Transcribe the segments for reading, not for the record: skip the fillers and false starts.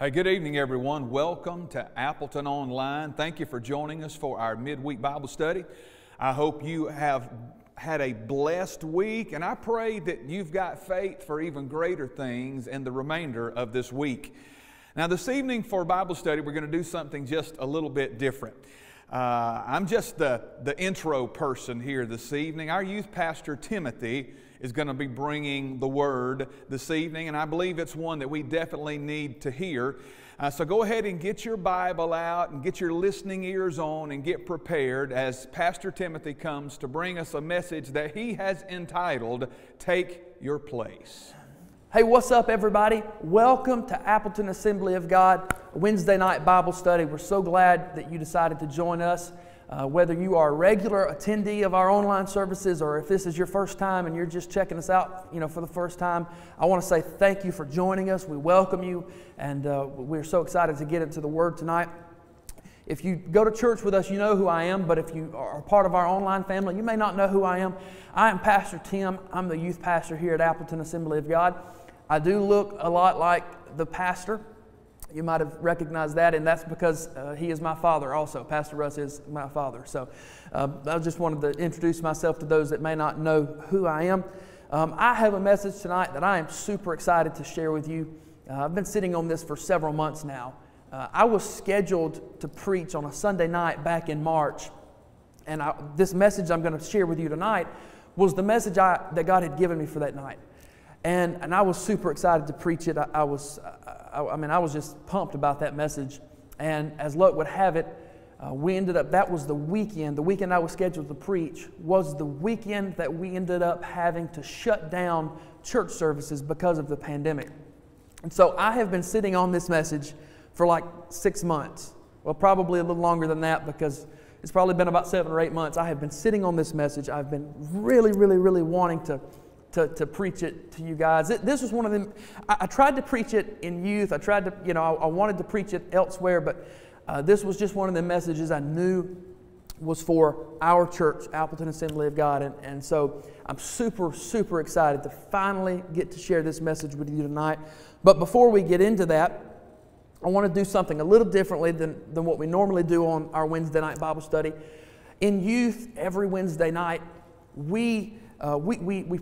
Hey, good evening, everyone. Welcome to Appleton Online. Thank you for joining us for our midweek Bible study. I hope you have had a blessed week, and I pray that you've got faith for even greater things in the remainder of this week. Now, this evening for Bible study, we're going to do something just a little bit different. I'm just the intro person here this evening. Our youth pastor, Timothy, is going to be bringing the Word this evening, and I believe it's one that we definitely need to hear. So go ahead and get your Bible out and get your listening ears on and get prepared as Pastor Timothy comes to bring us a message that he has entitled, Take Your Place. Hey, what's up, everybody? Welcome to Appleton Assembly of God, Wednesday night Bible study. We're so glad that you decided to join us. Whether you are a regular attendee of our online services or if this is your first time and you're just checking us out, for the first time, I want to say thank you for joining us. We welcome you, and we're so excited to get into the Word tonight. If you go to church with us, you know who I am, but if you are part of our online family, you may not know who I am. I am Pastor Tim. I'm the youth pastor here at Appleton Assembly of God. I do look a lot like the pastor. You might have recognized that, and that's because he is my father also. Pastor Russ is my father. So I just wanted to introduce myself to those that may not know who I am. I have a message tonight that I am super excited to share with you. I've been sitting on this for several months now. I was scheduled to preach on a Sunday night back in March, and this message I'm going to share with you tonight was the message that God had given me for that night. And I was super excited to preach it. I was just pumped about that message. And as luck would have it, that was the weekend I was scheduled to preach, was the weekend that we ended up having to shut down church services because of the pandemic. And so I have been sitting on this message for like 6 months. Well, probably a little longer than that because it's probably been about 7 or 8 months. I have been sitting on this message. I've been really, really, really wanting to preach it to you guys. This was one of them. I tried to preach it in youth. I tried to, I wanted to preach it elsewhere, but this was just one of the messages I knew was for our church, Appleton Assembly of God. And so I'm super, super excited to finally get to share this message with you tonight. But before we get into that, I want to do something a little differently than what we normally do on our Wednesday night Bible study. In youth, every Wednesday night, we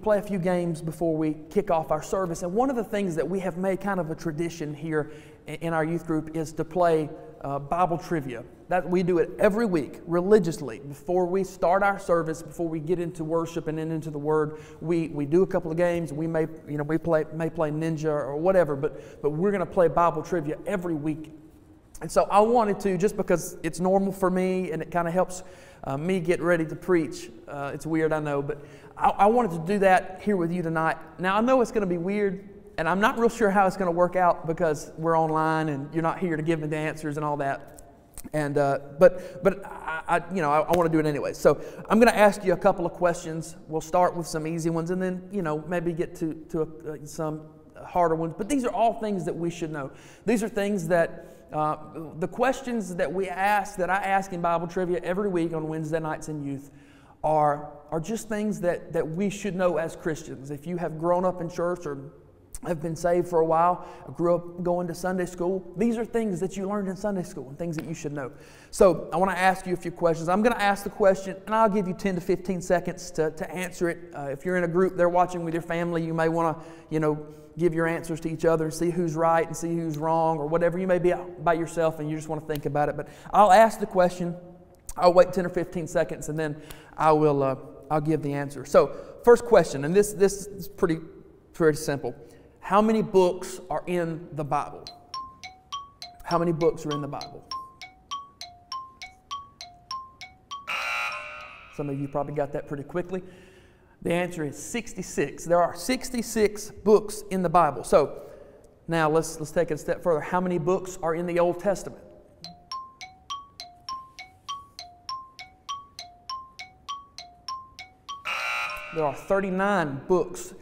play a few games before we kick off our service, and one of the things that we have made kind of a tradition here in our youth group is to play Bible trivia. That we do it every week religiously before we start our service, before we get into worship and then into the Word. We do a couple of games. We may play Ninja or whatever, but we're going to play Bible trivia every week. And so I wanted to, just because it's normal for me and it kind of helps me get ready to preach. It's weird, I know, but I wanted to do that here with you tonight. Now, I know it's going to be weird, and I'm not real sure how it's going to work out because we're online and you're not here to give me the answers and all that. And but I want to do it anyway. So I'm going to ask you a couple of questions. We'll start with some easy ones, and then maybe get to some harder ones. But these are all things that we should know. These are things that. The questions that I ask in Bible trivia every week on Wednesday nights in youth are just things that we should know as Christians. If you have grown up in church or have been saved for a while, grew up going to Sunday school, these are things that you learned in Sunday school and things that you should know. So I want to ask you a few questions. I'm going to ask the question, and I'll give you 10 to 15 seconds to answer it. If you're in a group there watching with your family, you may want to, give your answers to each other and see who's right and see who's wrong or whatever. You may be out by yourself and you just want to think about it. But I'll ask the question, I'll wait 10 or 15 seconds, and then I'll give the answer. So first question, and this is pretty simple. How many books are in the Bible? How many books are in the Bible? Some of you probably got that pretty quickly. The answer is 66. There are 66 books in the Bible. So now let's take it a step further. How many books are in the Old Testament? There are 39 books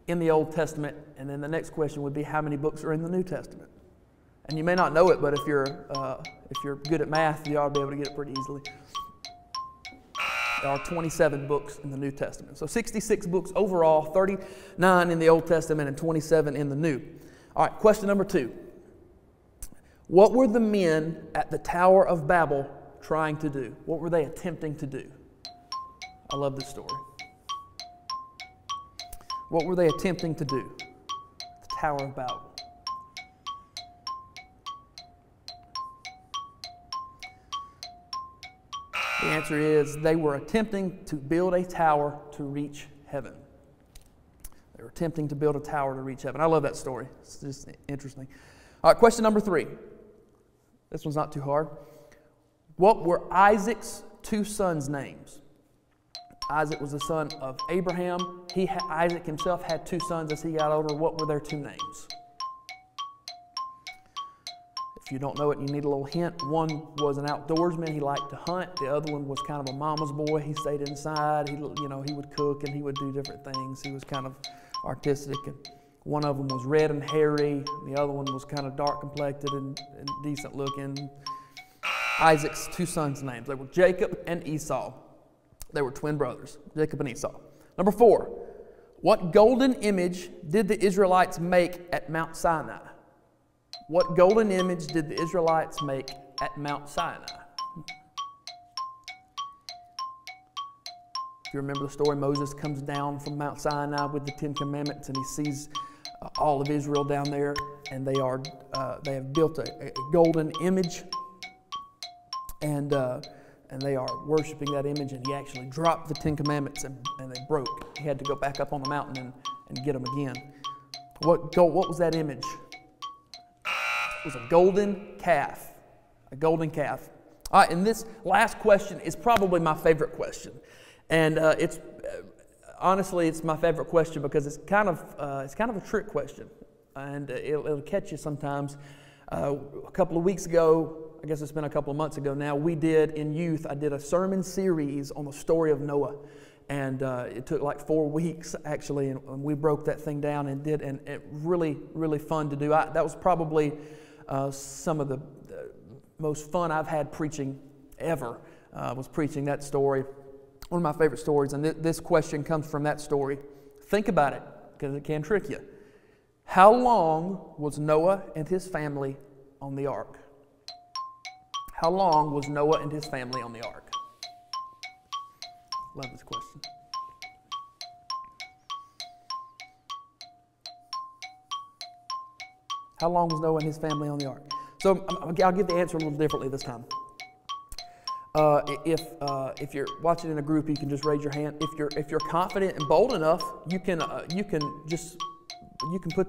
in the Old Testament. And then the next question would be, how many books are in the New Testament? And you may not know it, but if you're good at math, you ought to be able to get it pretty easily. There are 27 books in the New Testament. So 66 books overall, 39 in the Old Testament and 27 in the New. All right, question number 2. What were the men at the Tower of Babel trying to do? What were they attempting to do? I love this story. What were they attempting to do? The Tower of Babel. The answer is they were attempting to build a tower to reach heaven. They were attempting to build a tower to reach heaven. I love that story. It's just interesting. All right, question number 3. This one's not too hard. What were Isaac's 2 sons' names? Isaac was the son of Abraham. Isaac himself had 2 sons as he got older. What were their 2 names? If you don't know it, you need a little hint. One was an outdoorsman. He liked to hunt. The other one was kind of a mama's boy. He stayed inside. He would cook and he would do different things. He was kind of artistic. And one of them was red and hairy. The other one was kind of dark complected and decent looking. Isaac's 2 sons' names. They were Jacob and Esau. They were twin brothers, Jacob and Esau. Number 4, what golden image did the Israelites make at Mount Sinai? What golden image did the Israelites make at Mount Sinai? If you remember the story, Moses comes down from Mount Sinai with the 10 Commandments, and he sees all of Israel down there, and they have built a golden image, and they are worshiping that image, and he actually dropped the 10 Commandments, and they broke. He had to go back up on the mountain and get them again. What was that image? It was a golden calf. A golden calf. All right, and this last question is probably my favorite question. And honestly, it's my favorite question because it's kind of a trick question. And it'll catch you sometimes. A couple of weeks ago, I guess it's been a couple of months ago now, I did a sermon series on the story of Noah. And it took like 4 weeks, actually, and we broke that thing down and it really, really fun to do. That was probably some of the most fun I've had preaching ever, was preaching that story. One of my favorite stories, and this question comes from that story. Think about it, because it can trick you. How long was Noah and his family on the ark? How long was Noah and his family on the ark? Love this question. How long was Noah and his family on the ark? So I'll give the answer a little differently this time. If you're watching in a group, you can just raise your hand. If you're confident and bold enough, you can put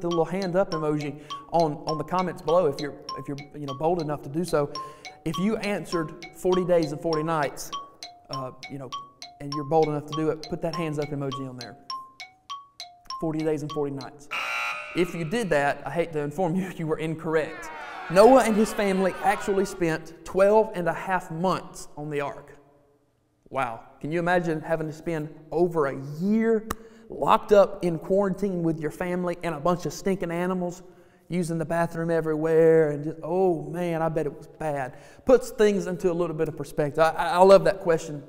the little hand up emoji on the comments below. If you're bold enough to do so. If you answered 40 days and 40 nights, and you're bold enough to do it, put that hands up emoji on there. 40 days and 40 nights. If you did that, I hate to inform you, you were incorrect. Noah and his family actually spent 12 and a half months on the ark. Wow. Can you imagine having to spend over a year locked up in quarantine with your family and a bunch of stinking animals, using the bathroom everywhere, and just, oh man, I bet it was bad. Puts things into a little bit of perspective. I love that question.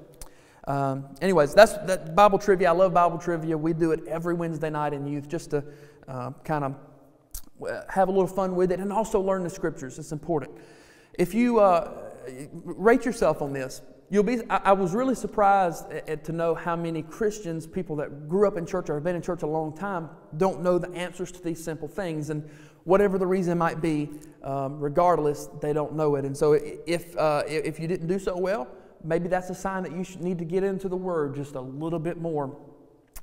Anyways, that's Bible trivia. I love Bible trivia. We do it every Wednesday night in youth just to kind of have a little fun with it and also learn the scriptures. It's important. If you rate yourself on this, I was really surprised to know how many Christians, people that grew up in church or have been in church a long time, don't know the answers to these simple things. And whatever the reason might be, regardless, they don't know it. And so if you didn't do so well, maybe that's a sign that you need to get into the Word just a little bit more,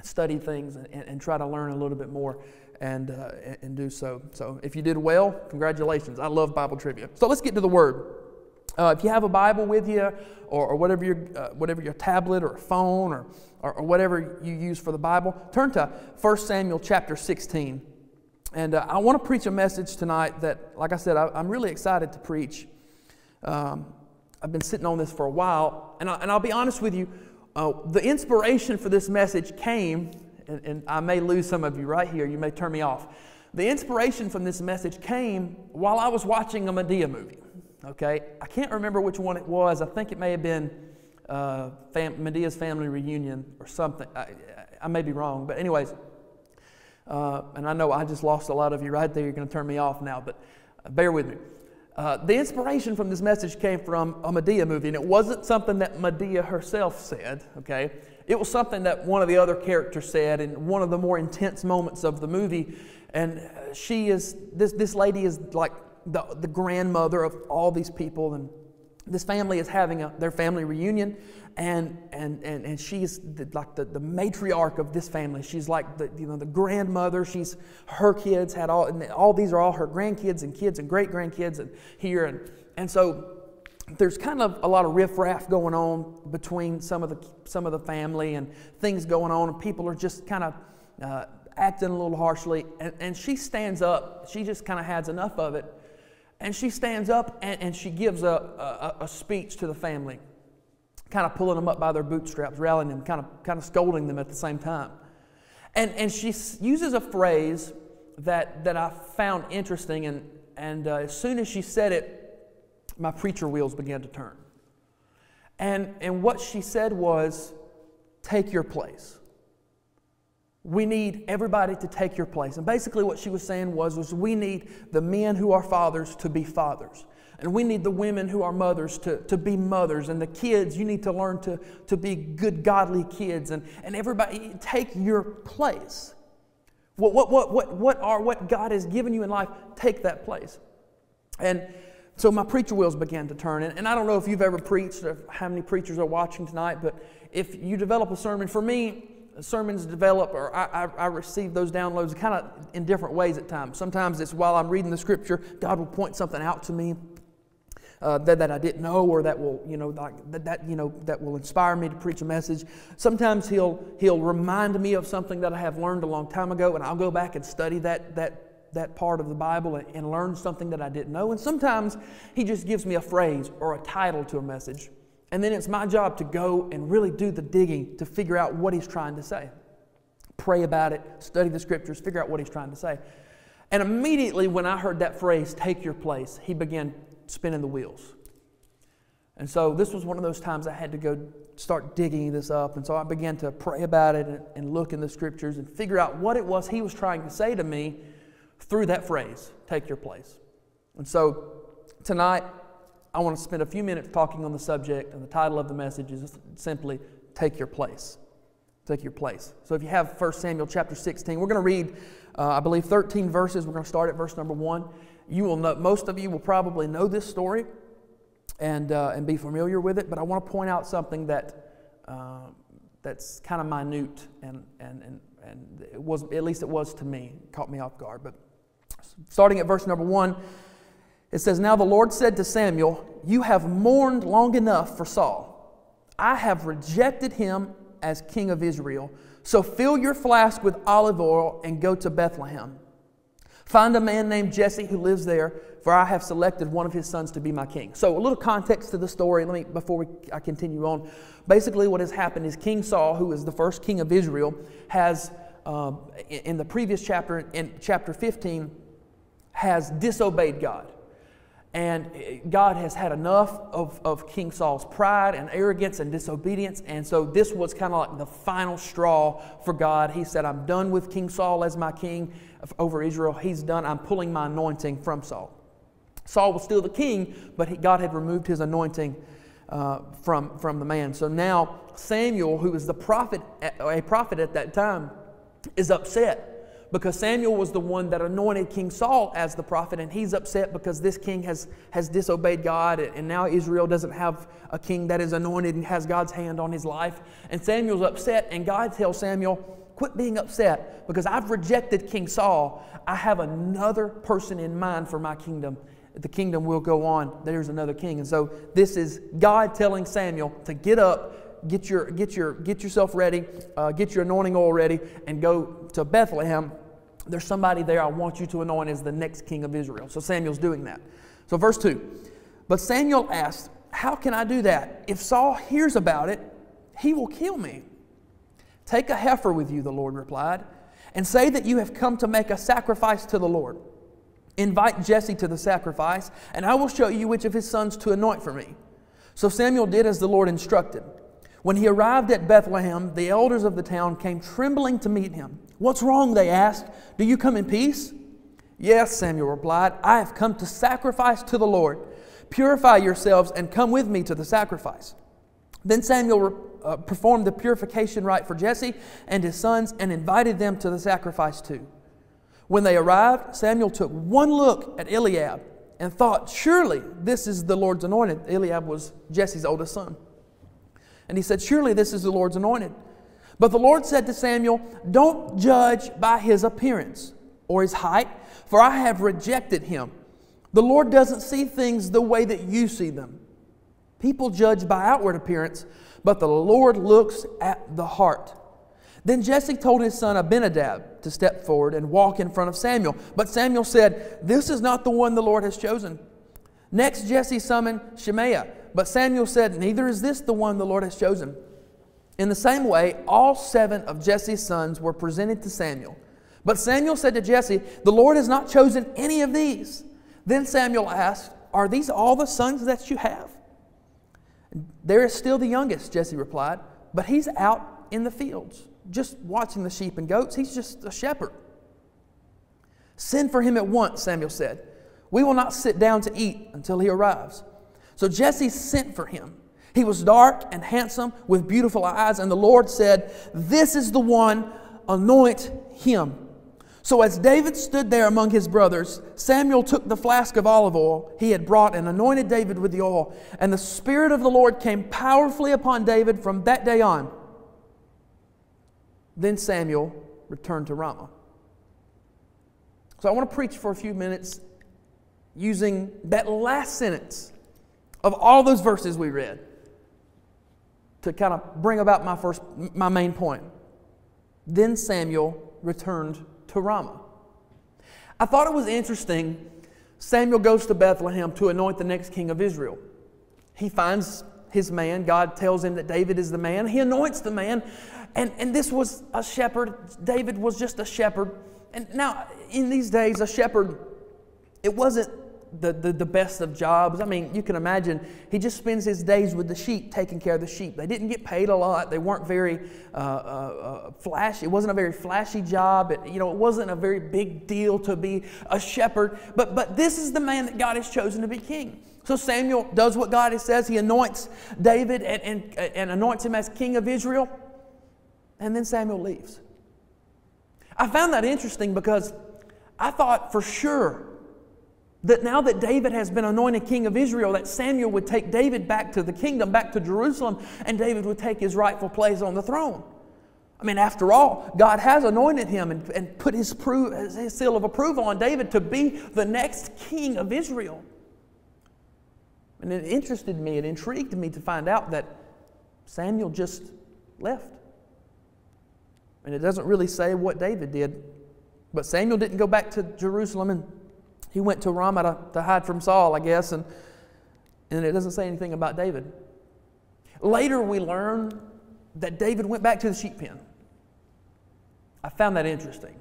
study things and try to learn a little bit more and do so. So if you did well, congratulations. I love Bible trivia. So let's get to the Word. If you have a Bible with you or whatever your tablet or phone or whatever you use for the Bible, turn to 1 Samuel chapter 16. And I want to preach a message tonight that, like I said, I'm really excited to preach. I've been sitting on this for a while, and I'll be honest with you, the inspiration for this message came, and I may lose some of you right here, you may turn me off. The inspiration from this message came while I was watching a Madea movie, okay? I can't remember which one it was. I think it may have been Medea's Family Reunion or something. I may be wrong, but anyways, and I know I just lost a lot of you right there. You're going to turn me off now, but bear with me. The inspiration from this message came from a Medea movie, and it wasn't something that Medea herself said, okay? It was something that one of the other characters said in one of the more intense moments of the movie. And this lady is like the grandmother of all these people, and this family is having their family reunion, and she's like the matriarch of this family. She's like the grandmother. Her kids had all these are all her grandkids and kids and great grandkids here, and so there's kind of a lot of riffraff going on between some of the family and things going on, and people are just kind of acting a little harshly. And she stands up. She just kind of has enough of it, and she stands up and she gives a speech to the family, kind of pulling them up by their bootstraps, rallying them, kind of scolding them at the same time. And she uses a phrase that I found interesting, and as soon as she said it, my preacher wheels began to turn. And what she said was, take your place. We need everybody to take your place. And basically what she was saying was we need the men who are fathers to be fathers. And we need the women who are mothers to be mothers. And the kids, you need to learn to be good, godly kids. And everybody, take your place. What God has given you in life, take that place. And so my preacher wheels began to turn. And I don't know if you've ever preached or how many preachers are watching tonight, but if you develop a sermon, for me, sermons develop, or I receive those downloads kind of in different ways at times. Sometimes it's while I'm reading the Scripture, God will point something out to me that I didn't know, or that will, that will inspire me to preach a message. Sometimes He'll remind me of something that I have learned a long time ago, and I'll go back and study that part of the Bible and learn something that I didn't know. And sometimes He just gives me a phrase or a title to a message. And then it's my job to go and really do the digging to figure out what He's trying to say. Pray about it, study the Scriptures, figure out what He's trying to say. And immediately when I heard that phrase, take your place, He began spinning the wheels. And so this was one of those times I had to go start digging this up. And so I began to pray about it and look in the Scriptures and figure out what it was He was trying to say to me through that phrase, take your place. And so tonight, I want to spend a few minutes talking on the subject, and the title of the message is simply, Take Your Place. Take your place. So if you have 1 Samuel chapter 16, we're going to read, I believe, 13 verses. We're going to start at verse number 1. You will know, most of you will probably know this story and be familiar with it, but I want to point out something that's kind of minute, and it was, at least it was to me, it caught me off guard. But starting at verse number 1, it says, Now the Lord said to Samuel, You have mourned long enough for Saul. I have rejected him as king of Israel. So fill your flask with olive oil and go to Bethlehem. Find a man named Jesse who lives there, for I have selected one of his sons to be my king. So a little context to the story before I continue on. Basically what has happened is King Saul, who is the first king of Israel, has, in the previous chapter, in chapter 15, has disobeyed God. And God has had enough of King Saul's pride and arrogance and disobedience. And so this was kind of like the final straw for God. He said, I'm done with King Saul as my king over Israel. He's done. I'm pulling my anointing from Saul. Saul was still the king, but God had removed his anointing from the man. So now Samuel, who was a prophet at that time, is upset. Because Samuel was the one that anointed King Saul as the prophet, and he's upset because this king has disobeyed God, and now Israel doesn't have a king that is anointed and has God's hand on his life. And Samuel's upset, and God tells Samuel, quit being upset, because I've rejected King Saul. I have another person in mind for my kingdom. The kingdom will go on. There's another king. And so this is God telling Samuel to get up, get yourself ready, get your anointing oil ready, and go to Bethlehem. There's somebody there I want you to anoint as the next king of Israel. So Samuel's doing that. So verse 2. But Samuel asked, how can I do that? If Saul hears about it, he will kill me. Take a heifer with you, the Lord replied, and say that you have come to make a sacrifice to the Lord. Invite Jesse to the sacrifice, and I will show you which of his sons to anoint for me. So Samuel did as the Lord instructed. When he arrived at Bethlehem, the elders of the town came trembling to meet him. What's wrong? They asked. Do you come in peace? "Yes," Samuel replied, "I have come to sacrifice to the Lord. Purify yourselves and come with me to the sacrifice." Then Samuel performed the purification rite for Jesse and his sons and invited them to the sacrifice too. When they arrived, Samuel took one look at Eliab and thought, "Surely this is the Lord's anointed." Eliab was Jesse's oldest son. And he said, "Surely this is the Lord's anointed." But the Lord said to Samuel, "Don't judge by his appearance or his height, for I have rejected him. The Lord doesn't see things the way that you see them. People judge by outward appearance, but the Lord looks at the heart." Then Jesse told his son Abinadab to step forward and walk in front of Samuel. But Samuel said, "This is not the one the Lord has chosen." Next Jesse summoned Shemaiah, but Samuel said, "Neither is this the one the Lord has chosen." In the same way, all 7 of Jesse's sons were presented to Samuel. But Samuel said to Jesse, "The Lord has not chosen any of these." Then Samuel asked, "Are these all the sons that you have?" "There is still the youngest," Jesse replied, "but he's out in the fields, just watching the sheep and goats. He's just a shepherd." "Send for him at once," Samuel said. "We will not sit down to eat until he arrives." So Jesse sent for him. He was dark and handsome with beautiful eyes, and the Lord said, "This is the one, anoint him." So as David stood there among his brothers, Samuel took the flask of olive oil he had brought and anointed David with the oil. And the Spirit of the Lord came powerfully upon David from that day on. Then Samuel returned to Ramah. So I want to preach for a few minutes using that last sentence of all those verses we read to kind of bring about my main point. Then Samuel returned to Ramah. I thought it was interesting. Samuel goes to Bethlehem to anoint the next king of Israel. He finds his man. God tells him that David is the man. He anoints the man. And this was a shepherd. David was just a shepherd. And now, in these days, a shepherd, it wasn't the best of jobs. I mean, you can imagine, he just spends his days with the sheep, taking care of the sheep. They didn't get paid a lot. They weren't very flashy. It wasn't a very flashy job. It wasn't a very big deal to be a shepherd. But this is the man that God has chosen to be king. So Samuel does what God says. He anoints David and anoints him as king of Israel. And then Samuel leaves. I found that interesting because I thought for sure that now that David has been anointed king of Israel, that Samuel would take David back to the kingdom, back to Jerusalem, and David would take his rightful place on the throne. I mean, after all, God has anointed him and put his seal of approval on David to be the next king of Israel. And it interested me, it intrigued me to find out that Samuel just left. And it doesn't really say what David did. But Samuel didn't go back to Jerusalem, and he went to Ramah to hide from Saul, I guess. And it doesn't say anything about David. Later we learn that David went back to the sheep pen. I found that interesting.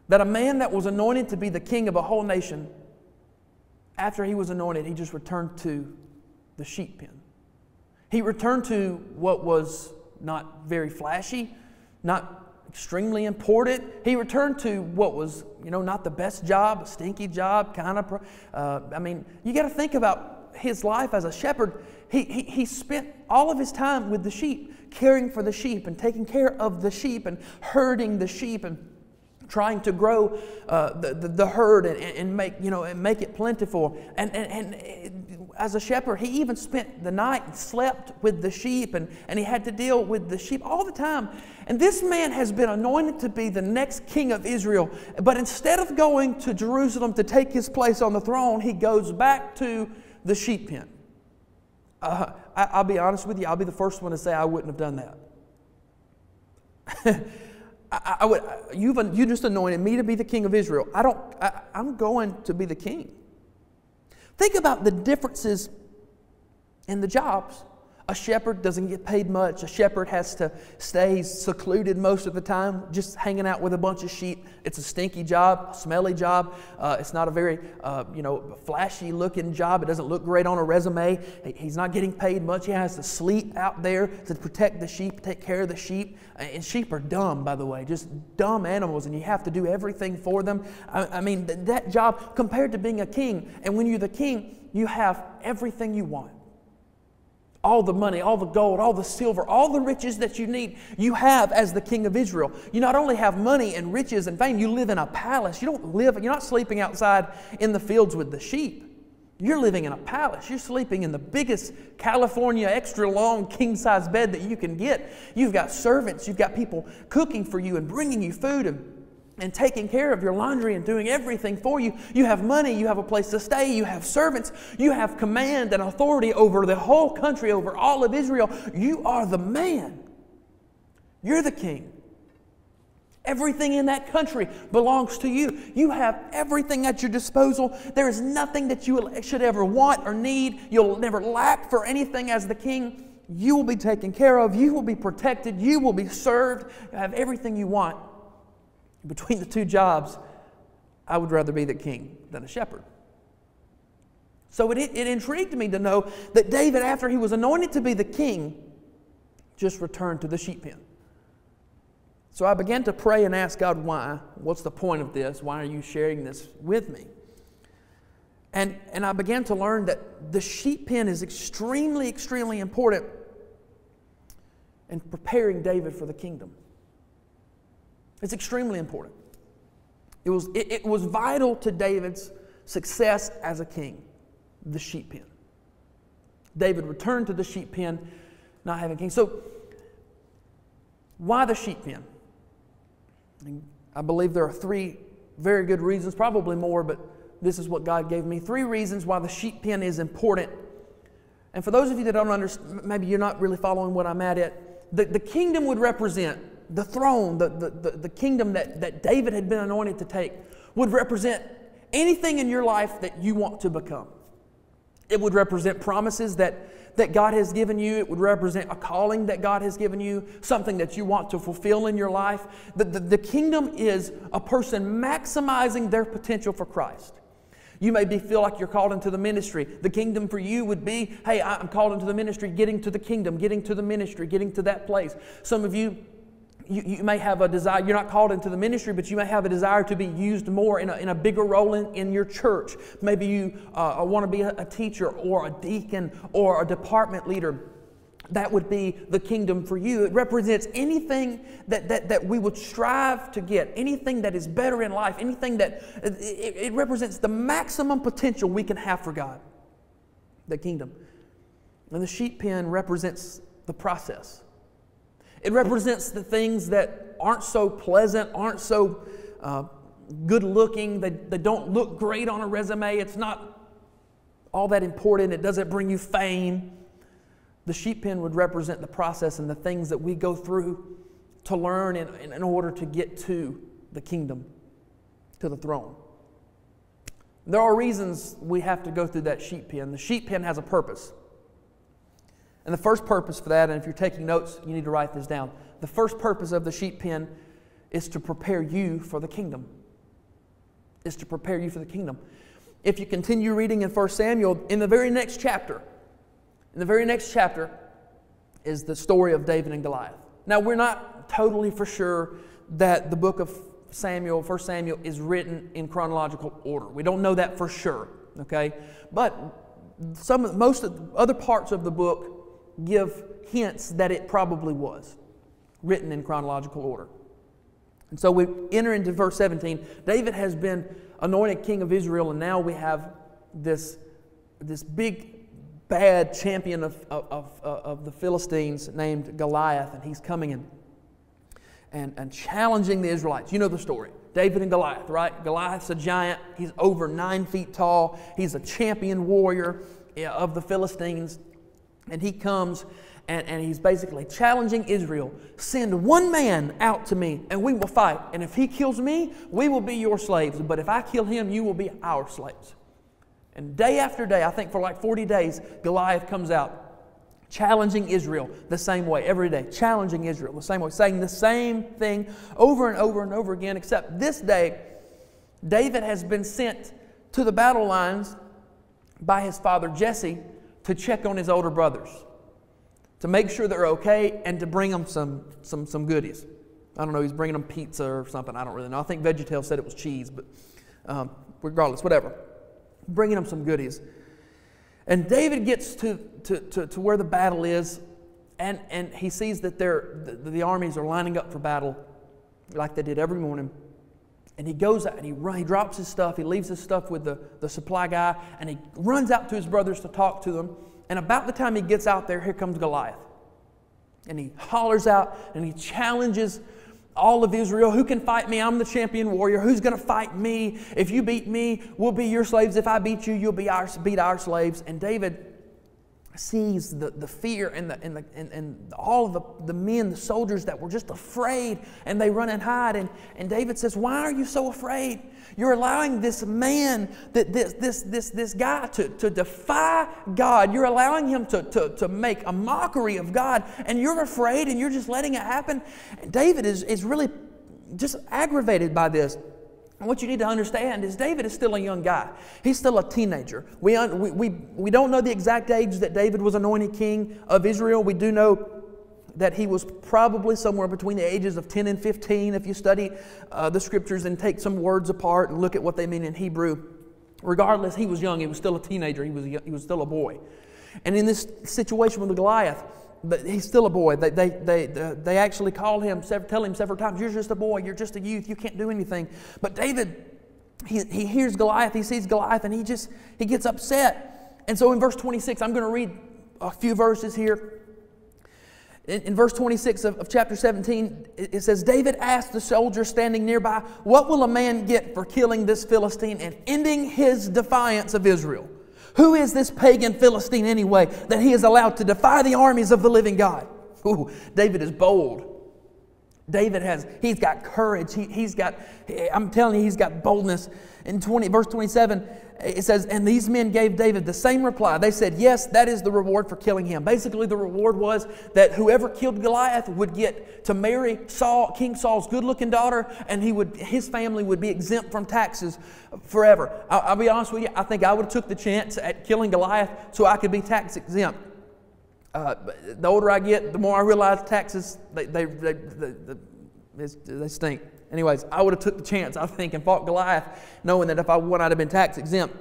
That a man that was anointed to be the king of a whole nation, after he was anointed, he just returned to the sheep pen. He returned to what was not very flashy, not extremely important. He returned to what was, not the best job, a stinky job, kind of. You got to think about his life as a shepherd. He spent all of his time with the sheep, caring for the sheep and taking care of the sheep and herding the sheep and trying to grow the herd and make it plentiful. And as a shepherd, he even spent the night and slept with the sheep, and he had to deal with the sheep all the time. And this man has been anointed to be the next king of Israel. But instead of going to Jerusalem to take his place on the throne, he goes back to the sheep pen. I'll be honest with you. I'll be the first one to say I wouldn't have done that. You just anointed me to be the king of Israel. I'm going to be the king. Think about the differences in the jobs. A shepherd doesn't get paid much. A shepherd has to stay secluded most of the time, just hanging out with a bunch of sheep. It's a stinky job, a smelly job. It's not a very, flashy looking job. It doesn't look great on a resume. He's not getting paid much. He has to sleep out there to protect the sheep, take care of the sheep. And sheep are dumb, by the way, just dumb animals, and you have to do everything for them. I mean, that job compared to being a king, and when you're the king, you have everything you want. All the money, all the gold, all the silver, all the riches that you need, you have as the king of Israel. You not only have money and riches and fame, you live in a palace. You're not sleeping outside in the fields with the sheep. You're living in a palace. You're sleeping in the biggest California extra long king-size bed that you can get. You've got servants. You've got people cooking for you and bringing you food and taking care of your laundry and doing everything for you. You have money. You have a place to stay. You have servants. You have command and authority over the whole country, over all of Israel. You are the man. You're the king. Everything in that country belongs to you. You have everything at your disposal. There is nothing that you should ever want or need. You'll never lack for anything as the king. You will be taken care of. You will be protected. You will be served. You have everything you want. Between the two jobs, I would rather be the king than a shepherd. So it intrigued me to know that David, after he was anointed to be the king, just returned to the sheep pen. So I began to pray and ask God, why? What's the point of this? Why are you sharing this with me? And I began to learn that the sheep pen is extremely, extremely important in preparing David for the kingdom. It's extremely important. It was vital to David's success as a king, the sheep pen. David returned to the sheep pen, not having a king. So, why the sheep pen? I believe there are three very good reasons, probably more, but this is what God gave me. 3 reasons why the sheep pen is important. And for those of you that don't understand, maybe you're not really following what I'm at, the kingdom would represent the throne, the kingdom that David had been anointed to take, would represent anything in your life that you want to become. It would represent promises that God has given you. It would represent a calling that God has given you, something that you want to fulfill in your life. The kingdom is a person maximizing their potential for Christ. You may feel like you're called into the ministry. The kingdom for you would be, hey, I'm called into the ministry, getting to the kingdom, getting to the ministry, getting to that place. Some of you may have a desire, you're not called into the ministry, but you may have a desire to be used more in a bigger role in your church. Maybe you want to be a teacher or a deacon or a department leader. That would be the kingdom for you. It represents anything that we would strive to get, anything that is better in life, anything that it represents the maximum potential we can have for God, the kingdom. And the sheep pen represents the process. It represents the things that aren't so pleasant, aren't so good looking, they don't look great on a resume. It's not all that important. It doesn't bring you fame. The sheep pen would represent the process and the things that we go through to learn in order to get to the kingdom, to the throne. There are reasons we have to go through that sheep pen. The sheep pen has a purpose. And the first purpose for that, and if you're taking notes, you need to write this down. The first purpose of the sheep pen is to prepare you for the kingdom. Is to prepare you for the kingdom. If you continue reading in 1 Samuel, in the very next chapter is the story of David and Goliath. Now, we're not totally for sure that the book of Samuel, 1 Samuel, is written in chronological order. We don't know that for sure, okay? But most of the other parts of the book give hints that it probably was written in chronological order. And so we enter into verse 17. David has been anointed king of Israel, and now we have this big bad champion of the Philistines named Goliath, and he's coming in and challenging the Israelites. You know the story. David and Goliath, right? Goliath's a giant. He's over 9 feet tall. He's a champion warrior of the Philistines. And he comes and he's basically challenging Israel. Send one man out to me and we will fight. And if he kills me, we will be your slaves. But if I kill him, you will be our slaves. And day after day, I think for like 40 days, Goliath comes out challenging Israel the same way every day, challenging Israel the same way, saying the same thing over and over and over again, except this day, David has been sent to the battle lines by his father Jesse to check on his older brothers, to make sure they're okay and to bring them some goodies. I don't know, he's bringing them pizza or something, I don't really know. I think VeggieTales said it was cheese, but regardless, whatever. Bringing them some goodies. And David gets to where the battle is, and he sees that the armies are lining up for battle like they did every morning. And he goes out and he drops his stuff, he leaves his stuff with the supply guy, and he runs out to his brothers to talk to them. And about the time he gets out there, here comes Goliath. And he hollers out and he challenges all of Israel. Who can fight me? I'm the champion warrior. Who's going to fight me? If you beat me, we'll be your slaves. If I beat you, you'll beat our slaves. And David sees the fear and all of the men, the soldiers that were just afraid, and they run and hide. And David says, "Why are you so afraid? You're allowing this man, this guy to defy God. You're allowing him to make a mockery of God, and you're afraid, and you're just letting it happen." And David is really just aggravated by this. And what you need to understand is David is still a young guy. He's still a teenager. We don't know the exact age that David was anointed king of Israel. We do know that he was probably somewhere between the ages of 10 and 15 if you study the scriptures and take some words apart and look at what they mean in Hebrew. Regardless, he was young. He was still a teenager. He was still a boy. And in this situation with Goliath, but he's still a boy. They actually tell him several times, "You're just a boy. You're just a youth. You can't do anything." But David, he hears Goliath. He sees Goliath, and he gets upset. And so in verse 26, I'm going to read a few verses here. In verse 26 of chapter 17, it says, "David asked the soldier standing nearby, 'What will a man get for killing this Philistine and ending his defiance of Israel? Who is this pagan Philistine anyway that he is allowed to defy the armies of the living God?'" Ooh, David is bold. He's got courage. I'm telling you, he's got boldness. In verse 27, it says, "And these men gave David the same reply. They said, 'Yes, that is the reward for killing him.'" Basically, the reward was that whoever killed Goliath would get to marry King Saul's good-looking daughter, and his family would be exempt from taxes forever. I'll be honest with you, I think I would have took the chance at killing Goliath so I could be tax exempt. The older I get, the more I realize taxes, they stink. Anyways, I would have took the chance, I think, and fought Goliath, knowing that if I won, I'd have been tax exempt.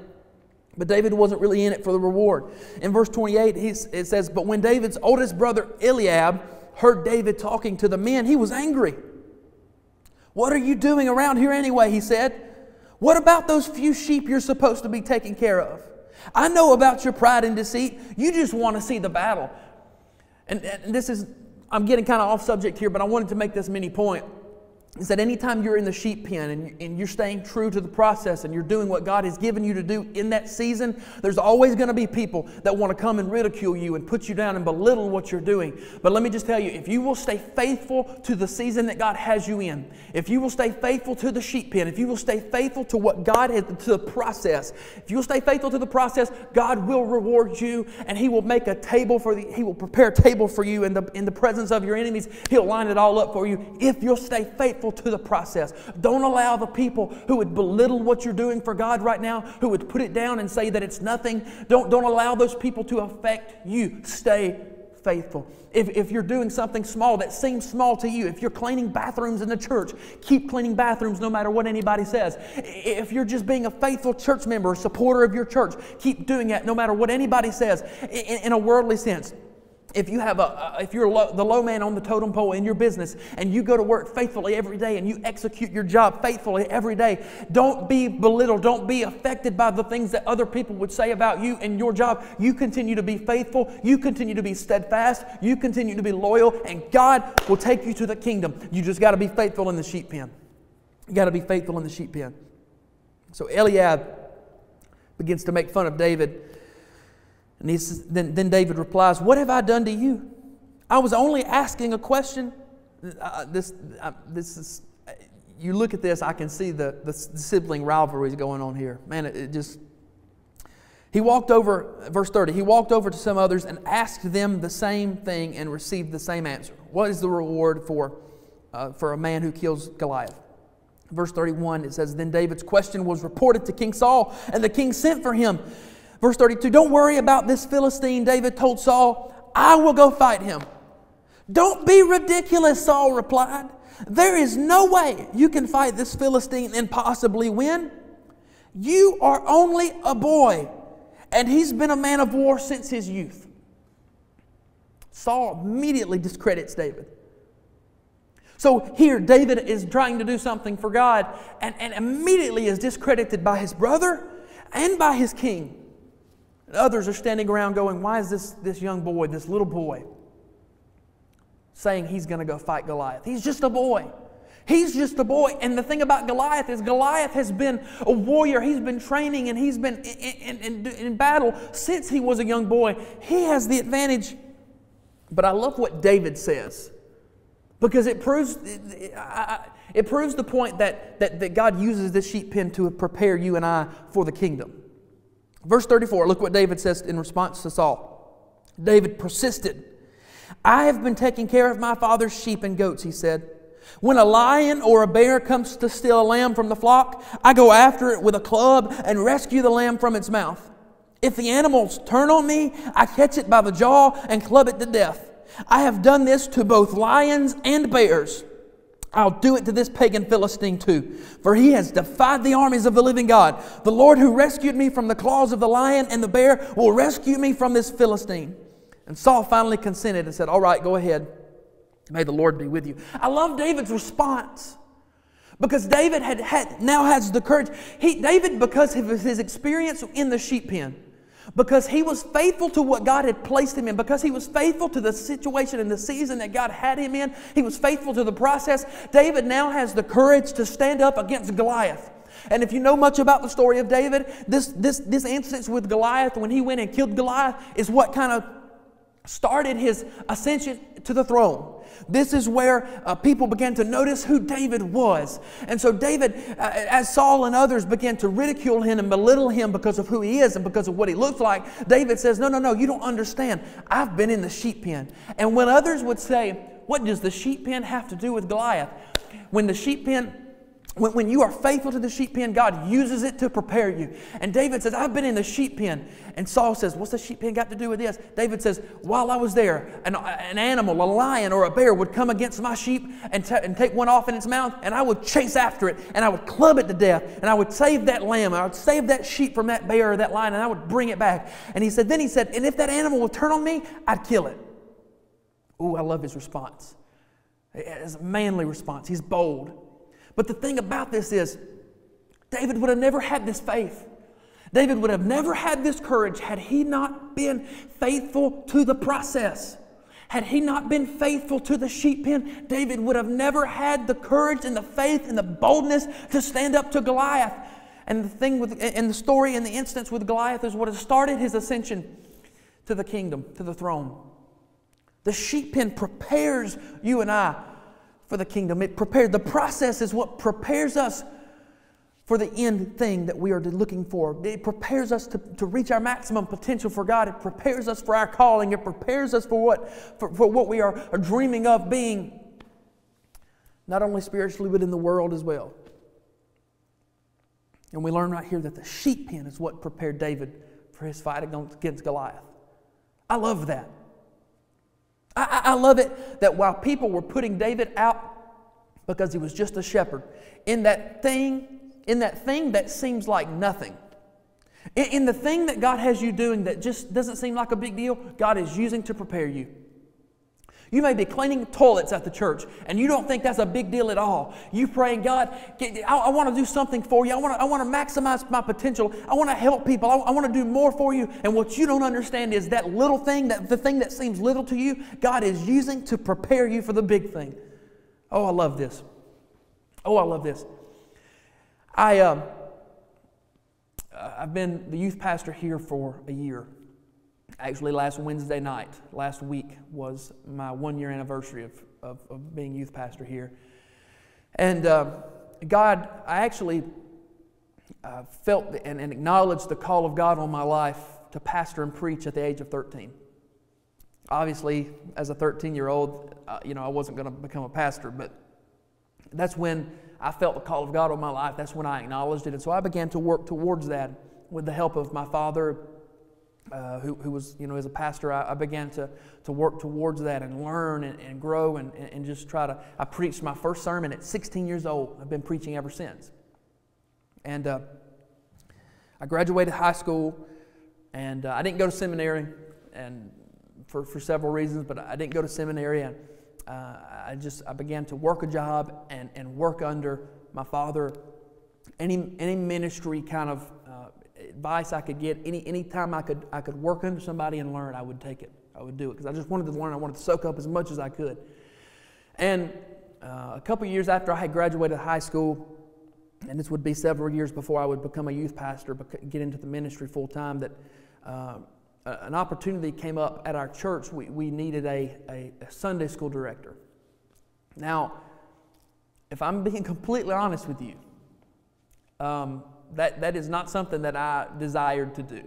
But David wasn't really in it for the reward. In verse 28, it says, "But when David's oldest brother Eliab heard David talking to the men, he was angry. 'What are you doing around here anyway?' he said. 'What about those few sheep you're supposed to be taking care of? I know about your pride and deceit. You just want to see the battle.'" And I'm getting kind of off subject here, but I wanted to make this mini point. Is that anytime you're in the sheep pen and you're staying true to the process and you're doing what God has given you to do in that season, there's always going to be people that want to come and ridicule you and put you down and belittle what you're doing. But let me just tell you, if you will stay faithful to the season that God has you in, if you will stay faithful to the sheep pen, if you will stay faithful to what God has, to the process, if you will stay faithful to the process, God will reward you, and He will make a table He will prepare a table for you in the presence of your enemies. He'll line it all up for you if you'll stay faithful to the process. Don't allow the people who would belittle what you're doing for God right now, who would put it down and say that it's nothing. Don't allow those people to affect you. Stay faithful. If you're doing something small that seems small to you, if you're cleaning bathrooms in the church, keep cleaning bathrooms no matter what anybody says. If you're just being a faithful church member, a supporter of your church, keep doing that no matter what anybody says. In a worldly sense, if you're the low man on the totem pole in your business and you go to work faithfully every day and you execute your job faithfully every day, don't be belittled. Don't be affected by the things that other people would say about you and your job. You continue to be faithful. You continue to be steadfast. You continue to be loyal, and God will take you to the kingdom. You just got to be faithful in the sheep pen. You got to be faithful in the sheep pen. So Eliab begins to make fun of David. And then David replies, "What have I done to you? I was only asking a question." This is, you look at this, I can see the sibling rivalries going on here. Man, He walked over, verse 30, he walked over to some others and asked them the same thing and received the same answer. What is the reward for a man who kills Goliath? Verse 31, it says, then David's question was reported to King Saul, and the king sent for him. Verse 32, don't worry about this Philistine, David told Saul. I will go fight him. Don't be ridiculous, Saul replied. There is no way you can fight this Philistine and possibly win. You are only a boy, and he's been a man of war since his youth. Saul immediately discredits David. So here, David is trying to do something for God and immediately is discredited by his brother and by his king. And others are standing around going, why is this young boy, this little boy, saying he's going to go fight Goliath? He's just a boy. He's just a boy. And the thing about Goliath is Goliath has been a warrior. He's been training and he's been in battle since he was a young boy. He has the advantage. But I love what David says, because it proves the point that God uses this sheep pen to prepare you and I for the kingdom. Verse 34, look what David says in response to Saul. David persisted. I have been taking care of my father's sheep and goats, he said. When a lion or a bear comes to steal a lamb from the flock, I go after it with a club and rescue the lamb from its mouth. If the animals turn on me, I catch it by the jaw and club it to death. I have done this to both lions and bears. I'll do it to this pagan Philistine too, for he has defied the armies of the living God. The Lord who rescued me from the claws of the lion and the bear will rescue me from this Philistine. And Saul finally consented and said, all right, go ahead. May the Lord be with you. I love David's response, because David now has the courage. David, because of his experience in the sheep pen, because he was faithful to what God had placed him in, because he was faithful to the situation and the season that God had him in, he was faithful to the process. David now has the courage to stand up against Goliath. And if you know much about the story of David, this instance with Goliath, when he went and killed Goliath, is what kind of started his ascension to the throne. This is where people began to notice who David was. And so David, as Saul and others began to ridicule him and belittle him because of who he is and because of what he looks like, David says, no, you don't understand. I've been in the sheep pen. And when others would say, what does the sheep pen have to do with Goliath? When the sheep pen, when you are faithful to the sheep pen, God uses it to prepare you. And David says, I've been in the sheep pen. And Saul says, what's the sheep pen got to do with this? David says, while I was there, an animal, a lion or a bear would come against my sheep and take one off in its mouth, and I would chase after it, and I would club it to death, and I would save that lamb, and I would save that sheep from that bear or that lion, and I would bring it back. And he said, and if that animal would turn on me, I'd kill it. Ooh, I love his response. It's a manly response. He's bold. But the thing about this is, David would have never had this faith. David would have never had this courage had he not been faithful to the process. Had he not been faithful to the sheep pen, David would have never had the courage and the faith and the boldness to stand up to Goliath. And the thing the story and the instance with Goliath is what has started his ascension to the kingdom, to the throne. The sheep pen prepares you and I for the kingdom. The process is what prepares us for the end thing that we are looking for. It prepares us to reach our maximum potential for God. It prepares us for our calling. It prepares us for what we are dreaming of being, not only spiritually but in the world as well. And we learn right here that the sheep pen is what prepared David for his fight against Goliath. I love that. I love it that while people were putting David out because he was just a shepherd, in that thing that seems like nothing, in the thing that God has you doing that just doesn't seem like a big deal, God is using to prepare you. You may be cleaning toilets at the church and you don't think that's a big deal at all. You praying, God, I want to do something for you. I want to maximize my potential. I want to help people. I want to do more for you. And what you don't understand is that little thing, the thing that seems little to you, God is using to prepare you for the big thing. Oh, I love this. Oh, I love this. I've been the youth pastor here for a year. Actually, last Wednesday night, last week, was my 1-year anniversary of being youth pastor here. And I felt and acknowledged the call of God on my life to pastor and preach at the age of 13. Obviously, as a 13-year-old, I wasn't going to become a pastor, but that's when I felt the call of God on my life. That's when I acknowledged it. And so I began to work towards that with the help of my father, who was, as a pastor. I began to work towards that and learn and grow and just try to. I preached my first sermon at 16 years old. I've been preaching ever since. And I graduated high school, and I didn't go to seminary, and for several reasons, but I didn't go to seminary. And I began to work a job and work under my father. Any ministry kind of advice I could get, any time I could work under somebody and learn, I would take it. I would do it because I just wanted to learn. I wanted to soak up as much as I could. And a couple years after I had graduated high school, and this would be several years before I would become a youth pastor, get into the ministry full time, that an opportunity came up at our church. We needed a Sunday school director. Now, if I'm being completely honest with you, that is not something that I desired to do.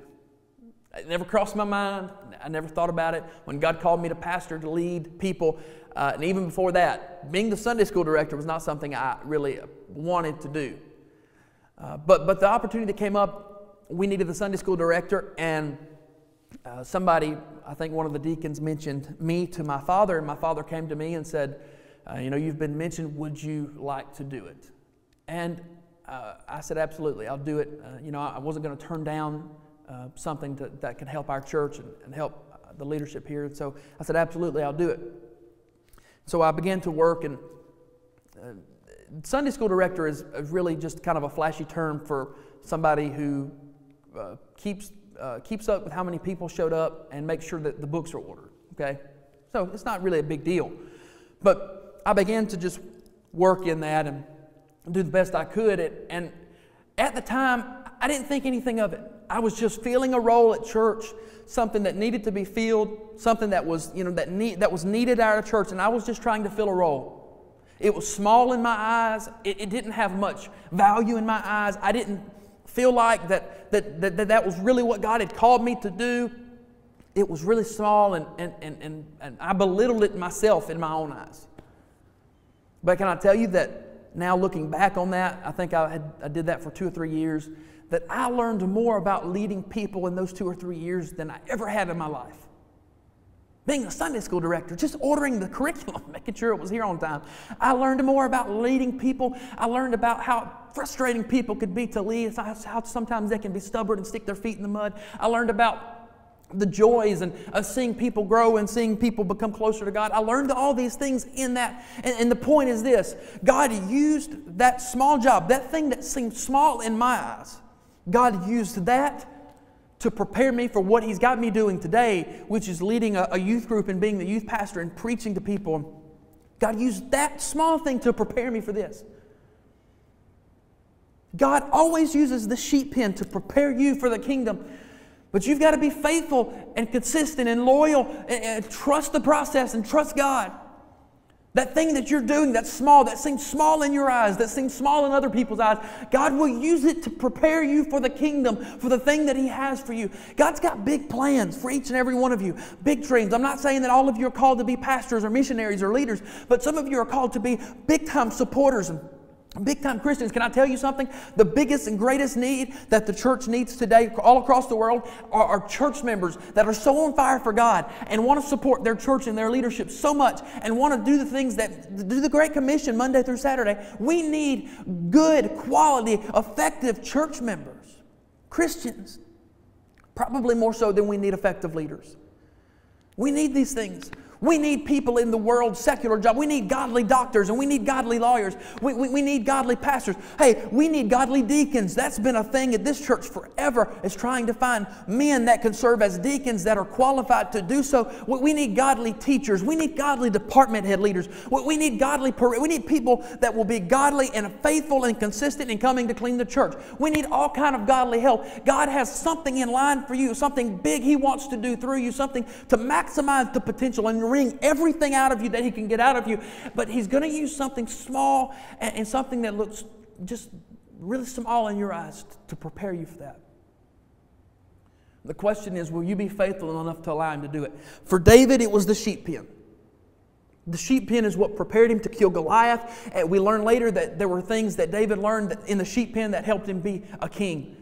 It never crossed my mind. I never thought about it. When God called me to pastor, to lead people, and even before that, being the Sunday school director was not something I really wanted to do. But the opportunity came up. We needed the Sunday school director, and somebody, I think one of the deacons, mentioned me to my father, and my father came to me and said, you've been mentioned, would you like to do it? And I said, absolutely, I'll do it. I wasn't going to turn down something that could help our church and help the leadership here. And so I said, absolutely, I'll do it. So I began to work, and Sunday school director is really just kind of a flashy term for somebody who keeps up with how many people showed up and makes sure that the books are ordered, okay? So it's not really a big deal. But I began to just work in that and do the best I could. And at the time, I didn't think anything of it. I was just feeling a role at church, something that needed to be filled, something that was, that was needed out of church, and I was just trying to fill a role. It was small in my eyes. It didn't have much value in my eyes. I didn't feel like that was really what God had called me to do. It was really small, and I belittled it myself in my own eyes. But can I tell you that now looking back on that, I think I did that for 2 or 3 years, that I learned more about leading people in those 2 or 3 years than I ever had in my life. Being a Sunday school director, just ordering the curriculum, making sure it was here on time. I learned more about leading people. I learned about how frustrating people could be to lead, how sometimes they can be stubborn and stick their feet in the mud. I learned about the joys of seeing people grow and seeing people become closer to God. I learned all these things in that. And the point is this: God used that small job, that thing that seemed small in my eyes, God used that to prepare me for what He's got me doing today, which is leading a youth group and being the youth pastor and preaching to people. God used that small thing to prepare me for this. God always uses the sheep pen to prepare you for the kingdom. But you've got to be faithful and consistent and loyal and trust the process and trust God. That thing that you're doing that's small, that seems small in your eyes, that seems small in other people's eyes, God will use it to prepare you for the kingdom, for the thing that He has for you. God's got big plans for each and every one of you, big dreams. I'm not saying that all of you are called to be pastors or missionaries or leaders, but some of you are called to be big-time supporters and big-time Christians. Can I tell you something? The biggest and greatest need that the church needs today all across the world are church members that are so on fire for God and want to support their church and their leadership so much and want to do the things that do the Great Commission Monday through Saturday. We need good, quality, effective church members, Christians, probably more so than we need effective leaders. We need these things. We need people in the world, secular job. We need godly doctors and we need godly lawyers. We need godly pastors. Hey, we need godly deacons. That's been a thing at this church forever, is trying to find men that can serve as deacons that are qualified to do so. We need godly teachers. We need godly department head leaders. We need we need people that will be godly and faithful and consistent in coming to clean the church. We need all kind of godly help. God has something in line for you, something big He wants to do through you, something to maximize the potential and wring everything out of you that He can get out of you. But He's going to use something small and something that looks just really small in your eyes to prepare you for that. The question is, will you be faithful enough to allow Him to do it? For David, it was the sheep pen. The sheep pen is what prepared him to kill Goliath. And we learn later that there were things that David learned in the sheep pen that helped him be a king.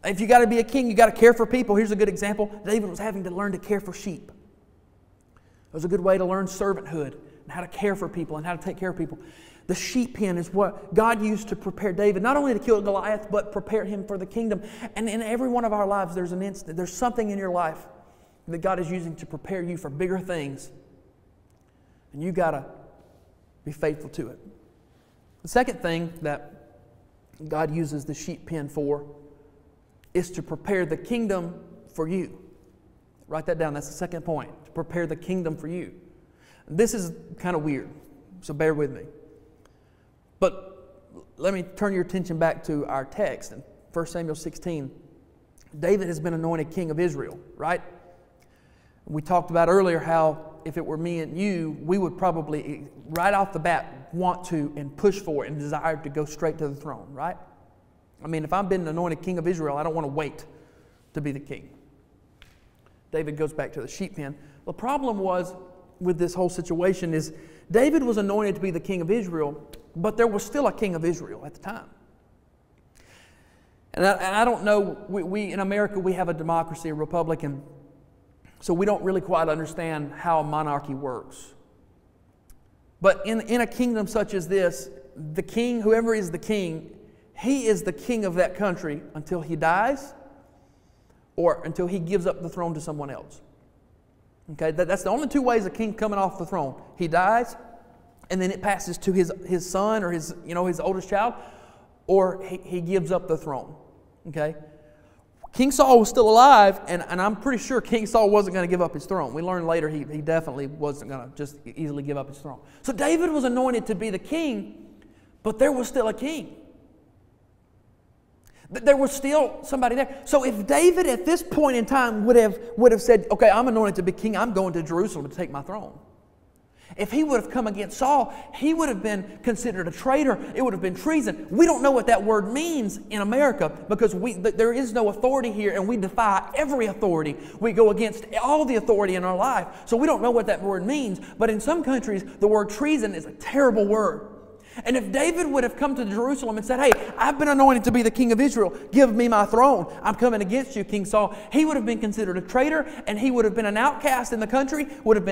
If you got to be a king, you got to care for people. Here's a good example. David was having to learn to care for sheep. It was a good way to learn servanthood and how to care for people and how to take care of people. The sheep pen is what God used to prepare David, not only to kill Goliath, but prepare him for the kingdom. And in every one of our lives, there's an instant, there's something in your life that God is using to prepare you for bigger things. And you got to be faithful to it. The second thing that God uses the sheep pen for is to prepare the kingdom for you. Write that down. That's the second point. To prepare the kingdom for you. This is kind of weird, so bear with me. But let me turn your attention back to our text in 1 Samuel 16. David has been anointed king of Israel, right? We talked about earlier how if it were me and you, we would probably, right off the bat, want to and push for and desire to go straight to the throne, right? I mean, if I've been anointed king of Israel, I don't want to wait to be the king. David goes back to the sheep pen. The problem was with this whole situation is David was anointed to be the king of Israel, but there was still a king of Israel at the time. And I don't know, we in America, we have a democracy, a republic, and so we don't really quite understand how a monarchy works. But in a kingdom such as this, the king, whoever is the king, he is the king of that country until he dies or until he gives up the throne to someone else. Okay, that's the only two ways a king coming off the throne. He dies, and then it passes to his son or his oldest child, or he gives up the throne. Okay? King Saul was still alive, and I'm pretty sure King Saul wasn't going to give up his throne. We learned later he definitely wasn't going to just easily give up his throne. So David was anointed to be the king, but there was still a king. There was still somebody there. So if David at this point in time would have said, okay, I'm anointed to be king, I'm going to Jerusalem to take my throne. If he would have come against Saul, he would have been considered a traitor. It would have been treason. We don't know what that word means in America because there is no authority here, and we defy every authority. We go against all the authority in our life. So we don't know what that word means. But in some countries, the word treason is a terrible word. And if David would have come to Jerusalem and said, hey, I've been anointed to be the king of Israel, give me my throne, I'm coming against you, King Saul, he would have been considered a traitor, and he would have been an outcast in the country, would have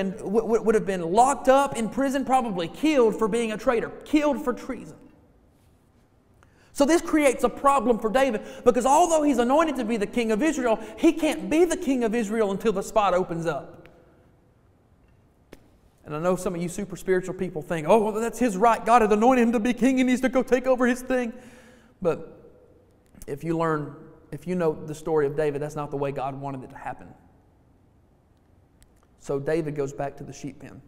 been locked up in prison, probably killed for being a traitor, killed for treason. So this creates a problem for David, because although he's anointed to be the king of Israel, he can't be the king of Israel until the spot opens up. And I know some of you super spiritual people think, oh, well, that's his right. God has anointed him to be king. He needs to go take over his thing. But if you know the story of David, that's not the way God wanted it to happen. So David goes back to the sheep pen.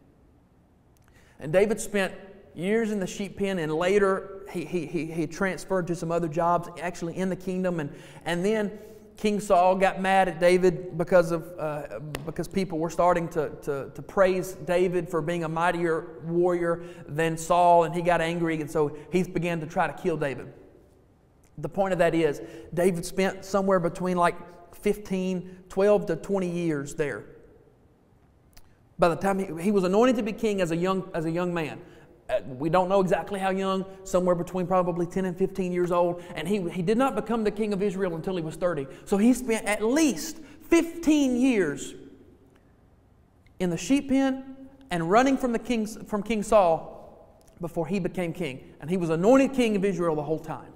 And David spent years in the sheep pen, and later he transferred to some other jobs actually in the kingdom. And then King Saul got mad at David because people were starting to praise David for being a mightier warrior than Saul, and he got angry, and so he began to try to kill David. The point of that is, David spent somewhere between 12 to 20 years there. By the time he was anointed to be king as a young man. We don't know exactly how young, somewhere between probably 10 and 15 years old. And he did not become the king of Israel until he was 30. So he spent at least 15 years in the sheep pen and running from King Saul before he became king. And he was anointed king of Israel the whole time.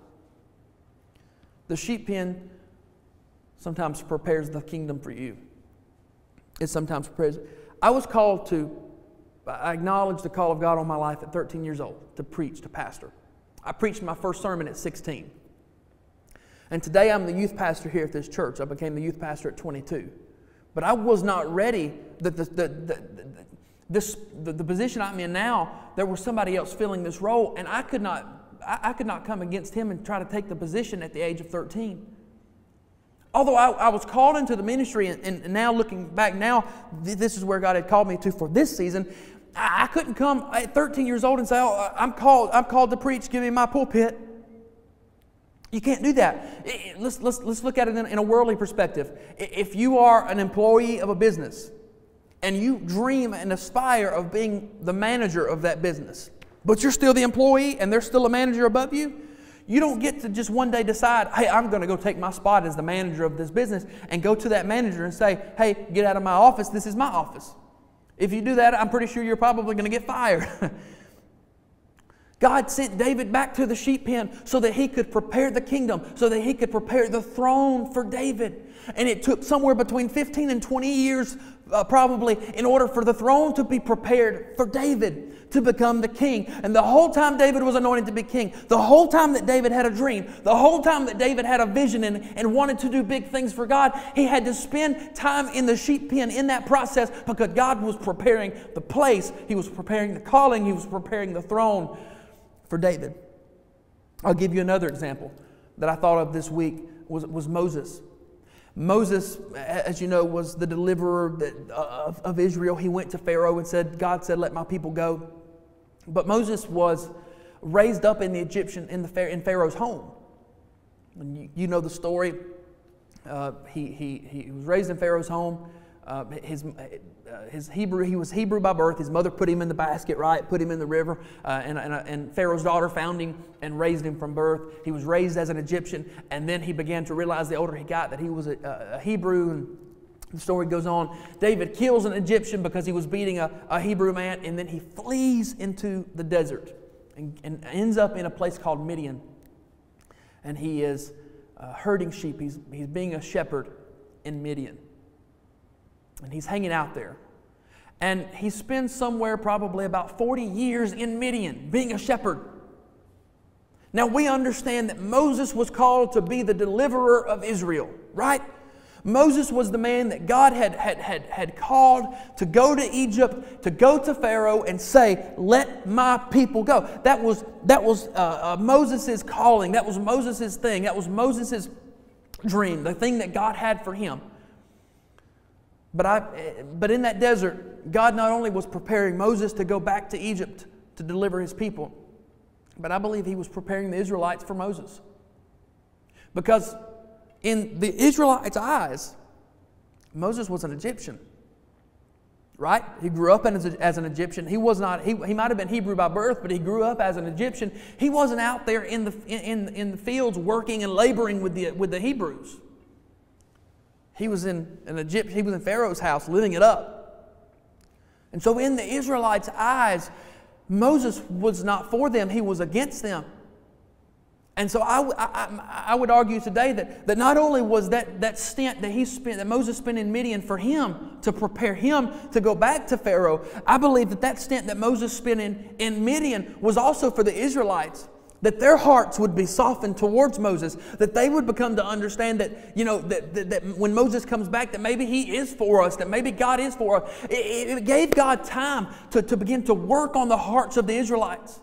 The sheep pen sometimes prepares the kingdom for you. It sometimes prepares. I acknowledged the call of God on my life at 13 years old to preach, to pastor. I preached my first sermon at 16. And today I'm the youth pastor here at this church. I became the youth pastor at 22. But I was not ready. The position I'm in now, there was somebody else filling this role, and I could not come against him and try to take the position at the age of 13. Although I was called into the ministry, and now looking back now, this is where God had called me to for this season. I couldn't come at 13 years old and say, oh, I'm called to preach, give me my pulpit. You can't do that. Let's look at it in a worldly perspective. If you are an employee of a business and you dream and aspire of being the manager of that business, but you're still the employee and there's still a manager above you, you don't get to just one day decide, hey, I'm going to go take my spot as the manager of this business and go to that manager and say, hey, get out of my office. This is my office. If you do that, I'm pretty sure you're probably going to get fired. God sent David back to the sheep pen so that he could prepare the kingdom, so that he could prepare the throne for David. And it took somewhere between 15 and 20 years probably in order for the throne to be prepared for David to become the king. And the whole time David was anointed to be king, the whole time that David had a dream, the whole time that David had a vision and wanted to do big things for God, he had to spend time in the sheep pen in that process because God was preparing the place, He was preparing the calling, He was preparing the throne for David. I'll give you another example that I thought of this week was Moses. Moses, as you know, was the deliverer of Israel. He went to Pharaoh and said, God said, let my people go. But Moses was raised up in the Egyptian, in Pharaoh's home. And you know the story. He was raised in Pharaoh's home. His Hebrew, he was Hebrew by birth. His mother put him in the basket, right? Put him in the river. And Pharaoh's daughter found him and raised him from birth. He was raised as an Egyptian. And then he began to realize the older he got that he was a Hebrew. And the story goes on. David kills an Egyptian because he was beating a Hebrew man. And then he flees into the desert and ends up in a place called Midian. And he is herding sheep. He's being a shepherd in Midian. And he's hanging out there. And he spends somewhere probably about 40 years in Midian being a shepherd. Now we understand that Moses was called to be the deliverer of Israel, right? Moses was the man that God had called to go to Egypt, to go to Pharaoh and say, let my people go. That was Moses' calling. That was Moses' thing. That was Moses' dream, the thing that God had for him. But in that desert, God not only was preparing Moses to go back to Egypt to deliver His people, but I believe He was preparing the Israelites for Moses. Because in the Israelites' eyes, Moses was an Egyptian. Right? He grew up as an Egyptian. He was not. He might have been Hebrew by birth, but he grew up as an Egyptian. He wasn't out there in the fields working and laboring with the Hebrews. He was in Egypt. He was in Pharaoh's house, living it up. And so, in the Israelites' eyes, Moses was not for them; he was against them. And so, I would argue today that not only was that stint that Moses spent in Midian for him to prepare him to go back to Pharaoh, I believe that stint that Moses spent in Midian was also for the Israelites. That their hearts would be softened towards Moses, that they would become to understand that, that when Moses comes back, that maybe he is for us, that maybe God is for us. It gave God time to begin to work on the hearts of the Israelites.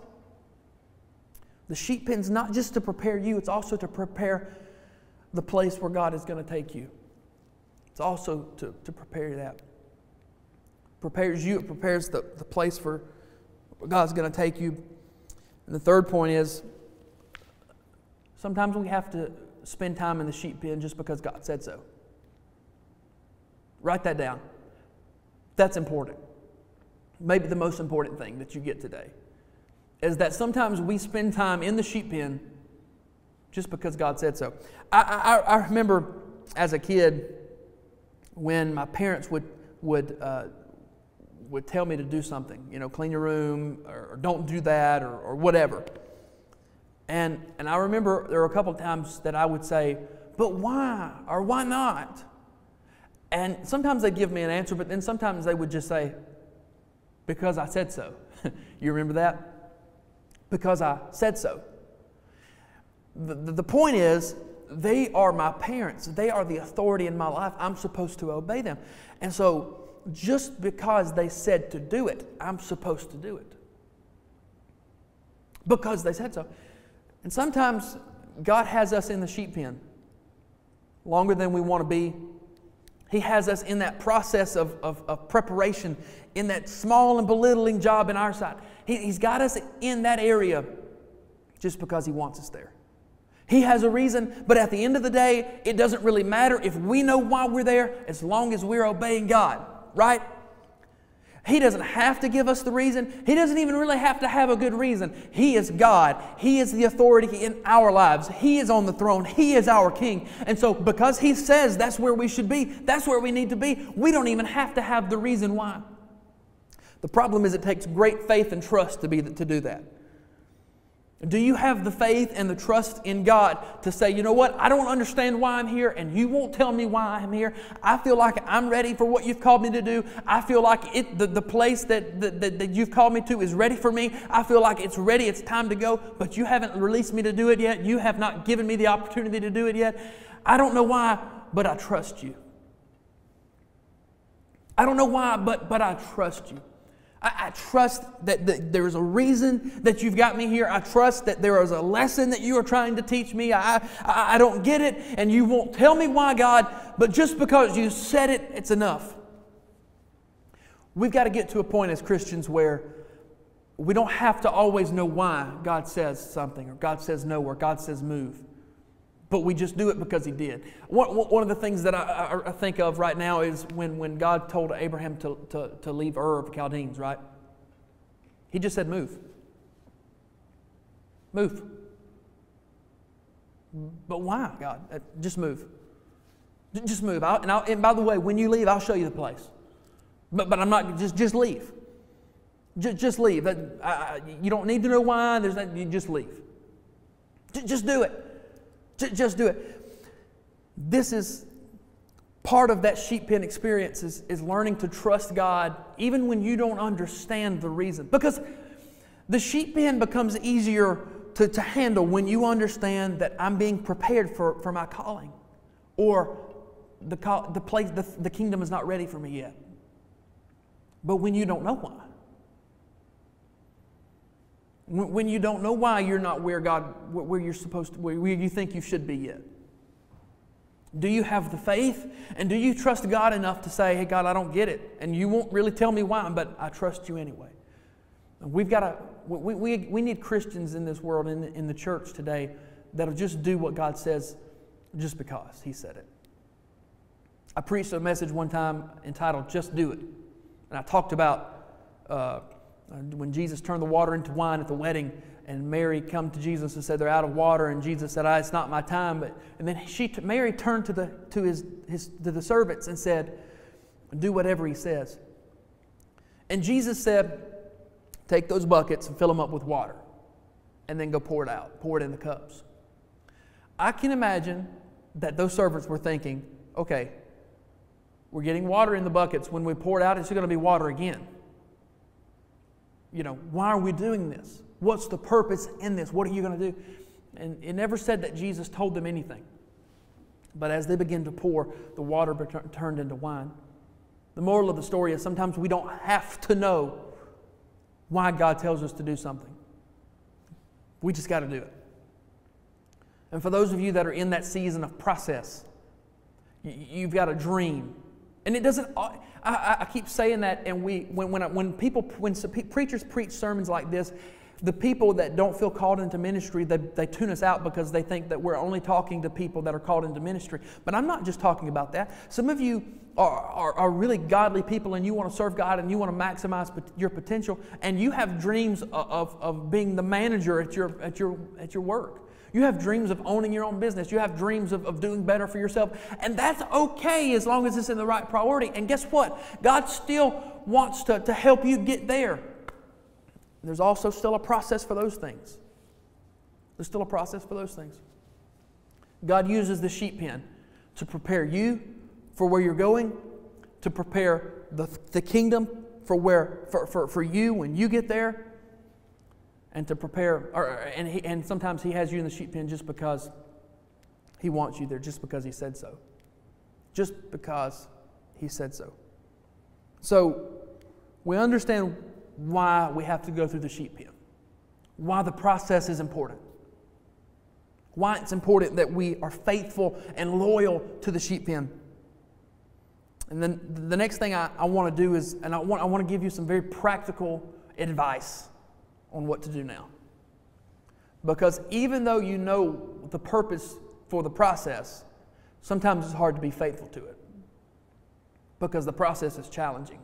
The sheep pen's not just to prepare you, it's also to prepare the place where God is going to take you. It's also to prepare that. It prepares you, it prepares the place where God's going to take you. And the third point is, sometimes we have to spend time in the sheep pen just because God said so. Write that down. That's important. Maybe the most important thing that you get today is that sometimes we spend time in the sheep pen just because God said so. I remember as a kid when my parents would tell me to do something, clean your room or don't do that or whatever. And I remember there were a couple of times that I would say, but why or why not? And sometimes they'd give me an answer, but then sometimes they would just say, because I said so. You remember that? Because I said so. The point is, they are my parents. They are the authority in my life. I'm supposed to obey them. And so, just because they said to do it, I'm supposed to do it. Because they said so. And sometimes God has us in the sheep pen longer than we want to be. He has us in that process of preparation, in that small and belittling job in our sight. He's got us in that area just because He wants us there. He has a reason, but at the end of the day, it doesn't really matter if we know why we're there as long as we're obeying God, right? He doesn't have to give us the reason. He doesn't even really have to have a good reason. He is God. He is the authority in our lives. He is on the throne. He is our King. And so because He says that's where we should be, that's where we need to be, we don't even have to have the reason why. The problem is it takes great faith and trust to do that. Do you have the faith and the trust in God to say, you know what, I don't understand why I'm here, and you won't tell me why I'm here. I feel like I'm ready for what you've called me to do. I feel like the place that you've called me to is ready for me. I feel like it's ready, it's time to go, but you haven't released me to do it yet. You have not given me the opportunity to do it yet. I don't know why, but I trust you. I don't know why, but I trust you. I trust that there is a reason that you've got me here. I trust that there is a lesson that you are trying to teach me. I don't get it, and you won't tell me why, God, but just because you said it, it's enough. We've got to get to a point as Christians where we don't have to always know why God says something, or God says no, or God says move. But we just do it because He did. One of the things that I think of right now is when God told Abraham to leave Ur of the Chaldeans, right? He just said, move. Move. But why, God? Just move. Just move. And by the way, when you leave, I'll show you the place. But I'm not, just leave. Just leave. You don't need to know why. You just leave. Just do it. Just do it. This is part of that sheep pen experience is learning to trust God even when you don't understand the reason. Because the sheep pen becomes easier to handle when you understand that I'm being prepared for my calling. Or the kingdom is not ready for me yet. But when you don't know why. When you don't know why you're not where you're supposed to, where you think you should be yet. Do you have the faith? And do you trust God enough to say, hey God, I don't get it. And you won't really tell me why, but I trust you anyway. We need Christians in this world, in the church today, that'll just do what God says just because He said it. I preached a message one time entitled, Just Do It. And I talked about when Jesus turned the water into wine at the wedding, and Mary come to Jesus and said they're out of water, and Jesus said, it's not my time. And then Mary turned to the servants and said, do whatever He says. And Jesus said, take those buckets and fill them up with water, and then go pour it out, pour it in the cups. I can imagine that those servants were thinking, okay, we're getting water in the buckets. When we pour it out, it's going to be water again. Why are we doing this? What's the purpose in this? What are you going to do? And it never said that Jesus told them anything. But as they began to pour, the water turned into wine. The moral of the story is sometimes we don't have to know why God tells us to do something. We just got to do it. And for those of you that are in that season of process, you've got a dream. And it doesn't... I keep saying that, and when preachers preach sermons like this, the people that don't feel called into ministry, they tune us out because they think that we're only talking to people that are called into ministry. But I'm not just talking about that. Some of you are really godly people, and you want to serve God, and you want to maximize your potential, and you have dreams of being the manager at your work. You have dreams of owning your own business. You have dreams of doing better for yourself. And that's okay as long as it's in the right priority. And guess what? God still wants to help you get there. There's also still a process for those things. There's still a process for those things. God uses the sheep pen to prepare you for where you're going, to prepare the kingdom for you when you get there, and to prepare, and sometimes He has you in the sheep pen just because He wants you there, just because He said so. Just because He said so. So, we understand why we have to go through the sheep pen. Why the process is important. Why it's important that we are faithful and loyal to the sheep pen. And then the next thing I want to do is, and I want to give you some very practical advice on what to do now. Because even though you know the purpose for the process, sometimes it's hard to be faithful to it. Because the process is challenging.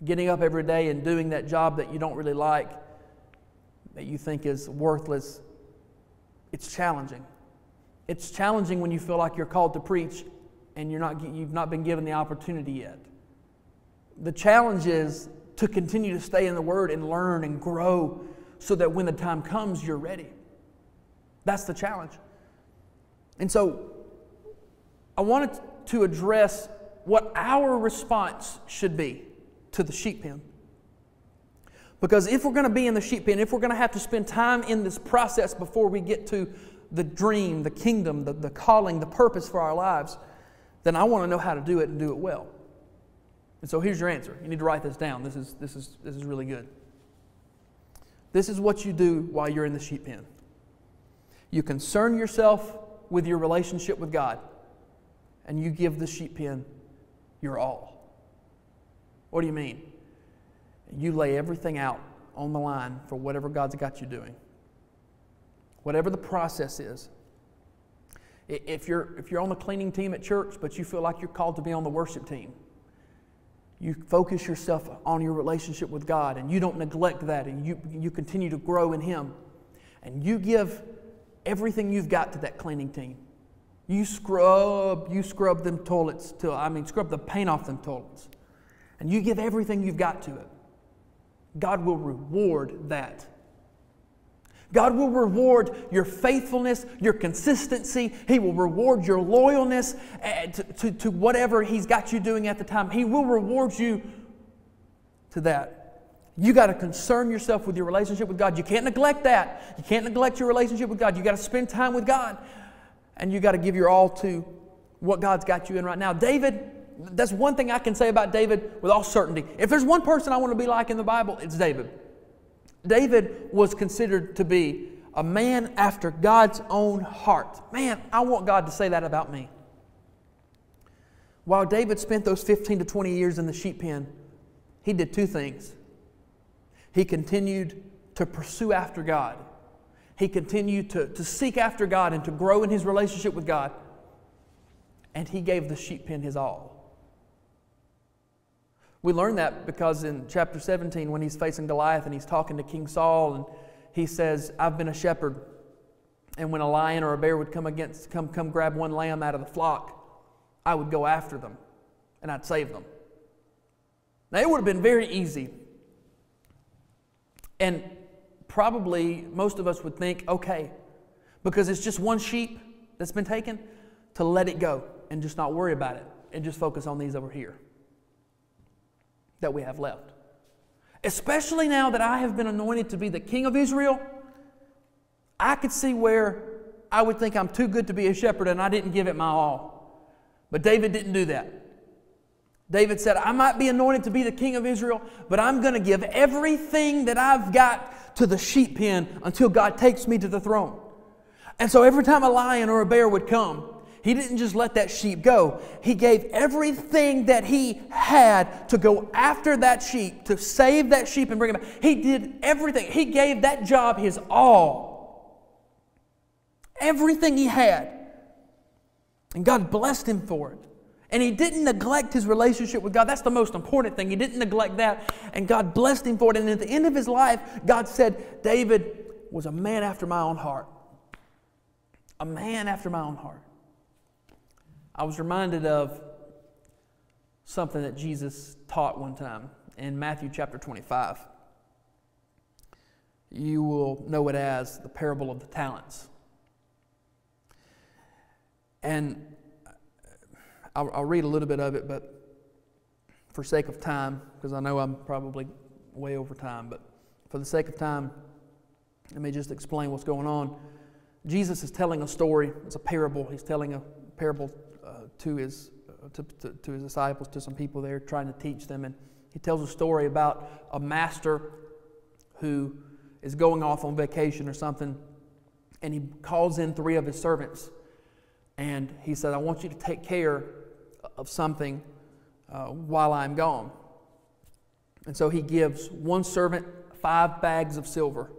Getting up every day and doing that job that you don't really like, that you think is worthless, it's challenging. It's challenging when you feel like you're called to preach and you've not been given the opportunity yet. The challenge is to continue to stay in the Word and learn and grow so that when the time comes, you're ready. That's the challenge. And so, I wanted to address what our response should be to the sheep pen. Because if we're going to be in the sheep pen, if we're going to have to spend time in this process before we get to the dream, the kingdom, the calling, the purpose for our lives, then I want to know how to do it and do it well. And so here's your answer. You need to write this down. This is really good. This is what you do while you're in the sheep pen. You concern yourself with your relationship with God, and you give the sheep pen your all. What do you mean? You lay everything out on the line for whatever God's got you doing. Whatever the process is. If you're on the cleaning team at church, but you feel like you're called to be on the worship team, you focus yourself on your relationship with God, and you don't neglect that, and you continue to grow in Him. And you give everything you've got to that cleaning team. You scrub them toilets scrub the paint off them toilets. And you give everything you've got to it. God will reward that. God will reward your faithfulness, your consistency. He will reward your loyalness to whatever He's got you doing at the time. He will reward you to that. You got to concern yourself with your relationship with God. You can't neglect that. You can't neglect your relationship with God. You got to spend time with God. And you got to give your all to what God's got you in right now. David, that's one thing I can say about David with all certainty. If there's one person I want to be like in the Bible, it's David. David was considered to be a man after God's own heart. Man, I want God to say that about me. While David spent those 15 to 20 years in the sheep pen, he did two things. He continued to pursue after God. He continued to seek after God and to grow in his relationship with God. And he gave the sheep pen his all. We learn that because in chapter 17, when he's facing Goliath and he's talking to King Saul, and he says, I've been a shepherd, and when a lion or a bear would come grab one lamb out of the flock, I would go after them, and I'd save them. Now, it would have been very easy. And probably most of us would think, okay, because it's just one sheep that's been taken, to let it go and just not worry about it and just focus on these over here that we have left. Especially now that I have been anointed to be the king of Israel, I could see where I would think I'm too good to be a shepherd and I didn't give it my all. But David didn't do that. David said, I might be anointed to be the king of Israel, but I'm going to give everything that I've got to the sheep pen until God takes me to the throne. And so every time a lion or a bear would come, he didn't just let that sheep go. He gave everything that he had to go after that sheep, to save that sheep and bring it back. He did everything. He gave that job his all. Everything he had. And God blessed him for it. And he didn't neglect his relationship with God. That's the most important thing. He didn't neglect that. And God blessed him for it. And at the end of his life, God said, David was a man after my own heart. A man after my own heart. I was reminded of something that Jesus taught one time in Matthew chapter 25. You will know it as the parable of the talents. And I'll read a little bit of it, but for sake of time, because I know I'm probably way over time, but for the sake of time, let me just explain what's going on. Jesus is telling a story. It's a parable. He's telling a parable to his disciples, to some people there, trying to teach them. And he tells a story about a master who is going off on vacation or something, and he calls in 3 of his servants. And he said, I want you to take care of something while I'm gone. And so he gives one servant 5 bags of silver.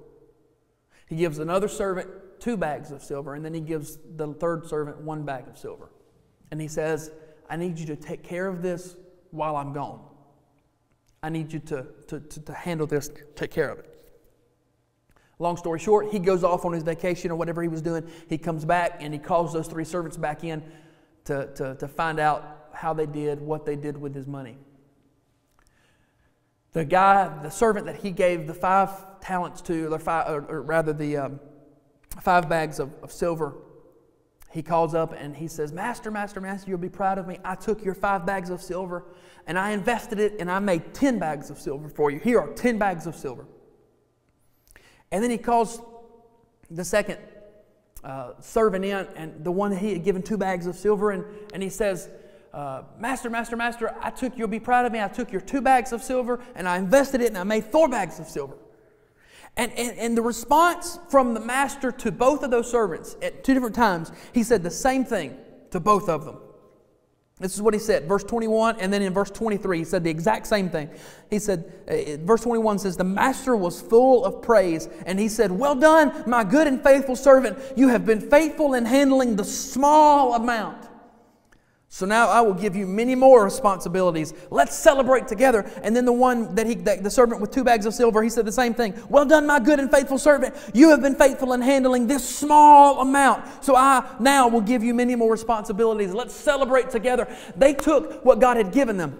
He gives another servant 2 bags of silver, and then he gives the third servant 1 bag of silver. And he says, I need you to take care of this while I'm gone. I need you to handle this, take care of it. Long story short, he goes off on his vacation or whatever he was doing. He comes back and he calls those 3 servants back in to find out how they did, what they did with his money. The servant that he gave the 5 talents to, the 5 bags of silver, he calls up and he says, Master, you'll be proud of me. I took your 5 bags of silver and I invested it and I made 10 bags of silver for you. Here are 10 bags of silver. And then he calls the second servant in, and the one that he had given 2 bags of silver, and he says, Master, you'll be proud of me. I took your 2 bags of silver and I invested it and I made 4 bags of silver. And the response from the master to both of those servants at 2 different times, he said the same thing to both of them. This is what he said, verse 21, and then in verse 23, he said the exact same thing. He said, verse 21 says, the master was full of praise, and he said, well done, my good and faithful servant. You have been faithful in handling the small amount. So now I will give you many more responsibilities. Let's celebrate together. And then the one the servant with 2 bags of silver, he said the same thing. Well done, my good and faithful servant. You have been faithful in handling this small amount. So I now will give you many more responsibilities. Let's celebrate together. They took what God had given them.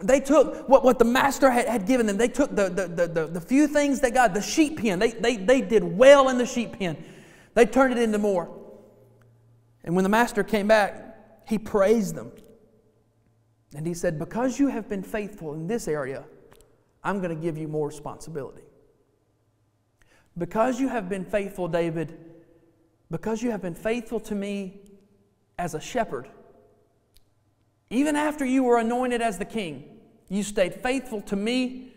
They took what the master had given them. They took the few things that God, the sheep pen. They did well in the sheep pen. They turned it into more. And when the master came back, he praised them. And he said, because you have been faithful in this area, I'm going to give you more responsibility. Because you have been faithful, David, because you have been faithful to me as a shepherd, even after you were anointed as the king, you stayed faithful to me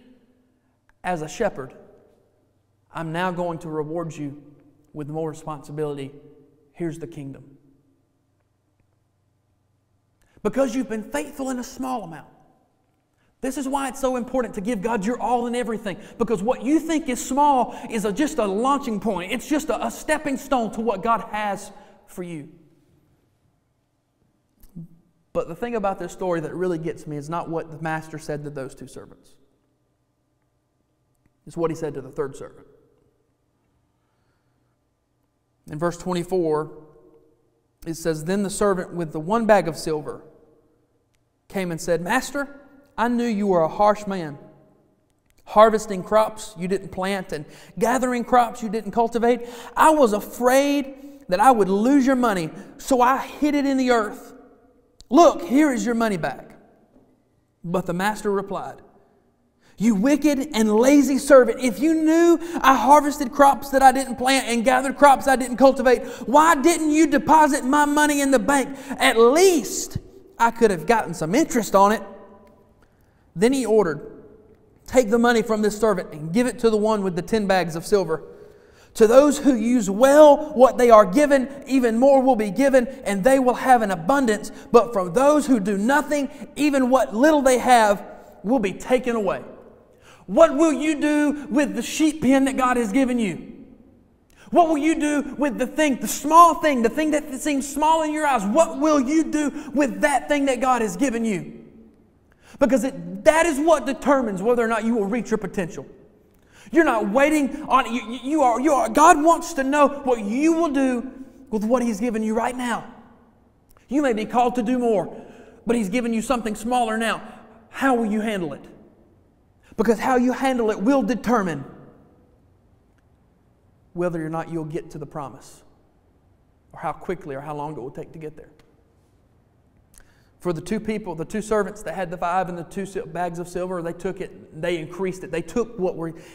as a shepherd. I'm now going to reward you with more responsibility. Here's the kingdom. Because you've been faithful in a small amount. This is why it's so important to give God your all in everything. Because what you think is small is just a launching point. It's just a stepping stone to what God has for you. But the thing about this story that really gets me is not what the master said to those 2 servants. It's what he said to the third servant. In verse 24, it says, then the servant with the 1 bag of silver came and said, Master, I knew you were a harsh man, harvesting crops you didn't plant and gathering crops you didn't cultivate. I was afraid that I would lose your money, so I hid it in the earth. Look, here is your money back. But the master replied, you wicked and lazy servant, if you knew I harvested crops that I didn't plant and gathered crops I didn't cultivate, why didn't you deposit my money in the bank? At least I could have gotten some interest on it. Then he ordered, take the money from this servant and give it to the one with the 10 bags of silver. To those who use well what they are given, even more will be given, and they will have an abundance. But from those who do nothing, even what little they have will be taken away. What will you do with the sheep pen that God has given you? What will you do with the small thing, the thing that seems small in your eyes? What will you do with that thing that God has given you? Because that is what determines whether or not you will reach your potential. You're not waiting on you are. God wants to know what you will do with what He's given you right now. You may be called to do more, but He's given you something smaller now. How will you handle it? Because how you handle it will determine whether or not you'll get to the promise, or how quickly or how long it will take to get there. For the 2 people, the 2 servants that had the 5 and the 2 bags of silver, they took it, they increased it. They took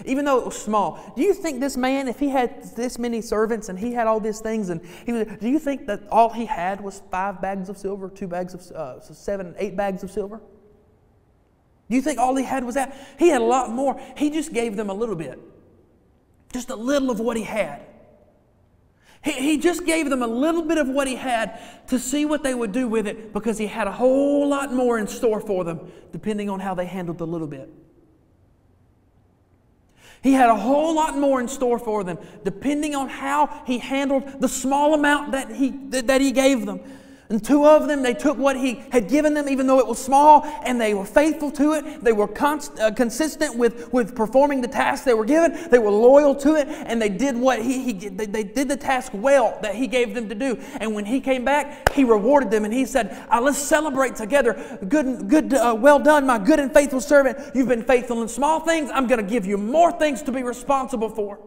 even though it was small. Do you think this man, if he had this many servants and he had all these things, do you think that all he had was 5 bags of silver, 2 bags of 7, 8 bags of silver? Do you think all he had was that? He had a lot more. He just gave them a little bit. Just a little of what he had. He just gave them a little bit of what he had to see what they would do with it, because he had a whole lot more in store for them, depending on how they handled the little bit. He had a whole lot more in store for them, depending on how he handled the small amount that he gave them. And two of them, they took what he had given them, even though it was small, and they were faithful to it. They were consistent with performing the task they were given. They were loyal to it, and they did what they did the task well that he gave them to do. And when he came back, he rewarded them, and he said, "Let's celebrate together. Well done, my good and faithful servant. You've been faithful in small things. I'm going to give you more things to be responsible for.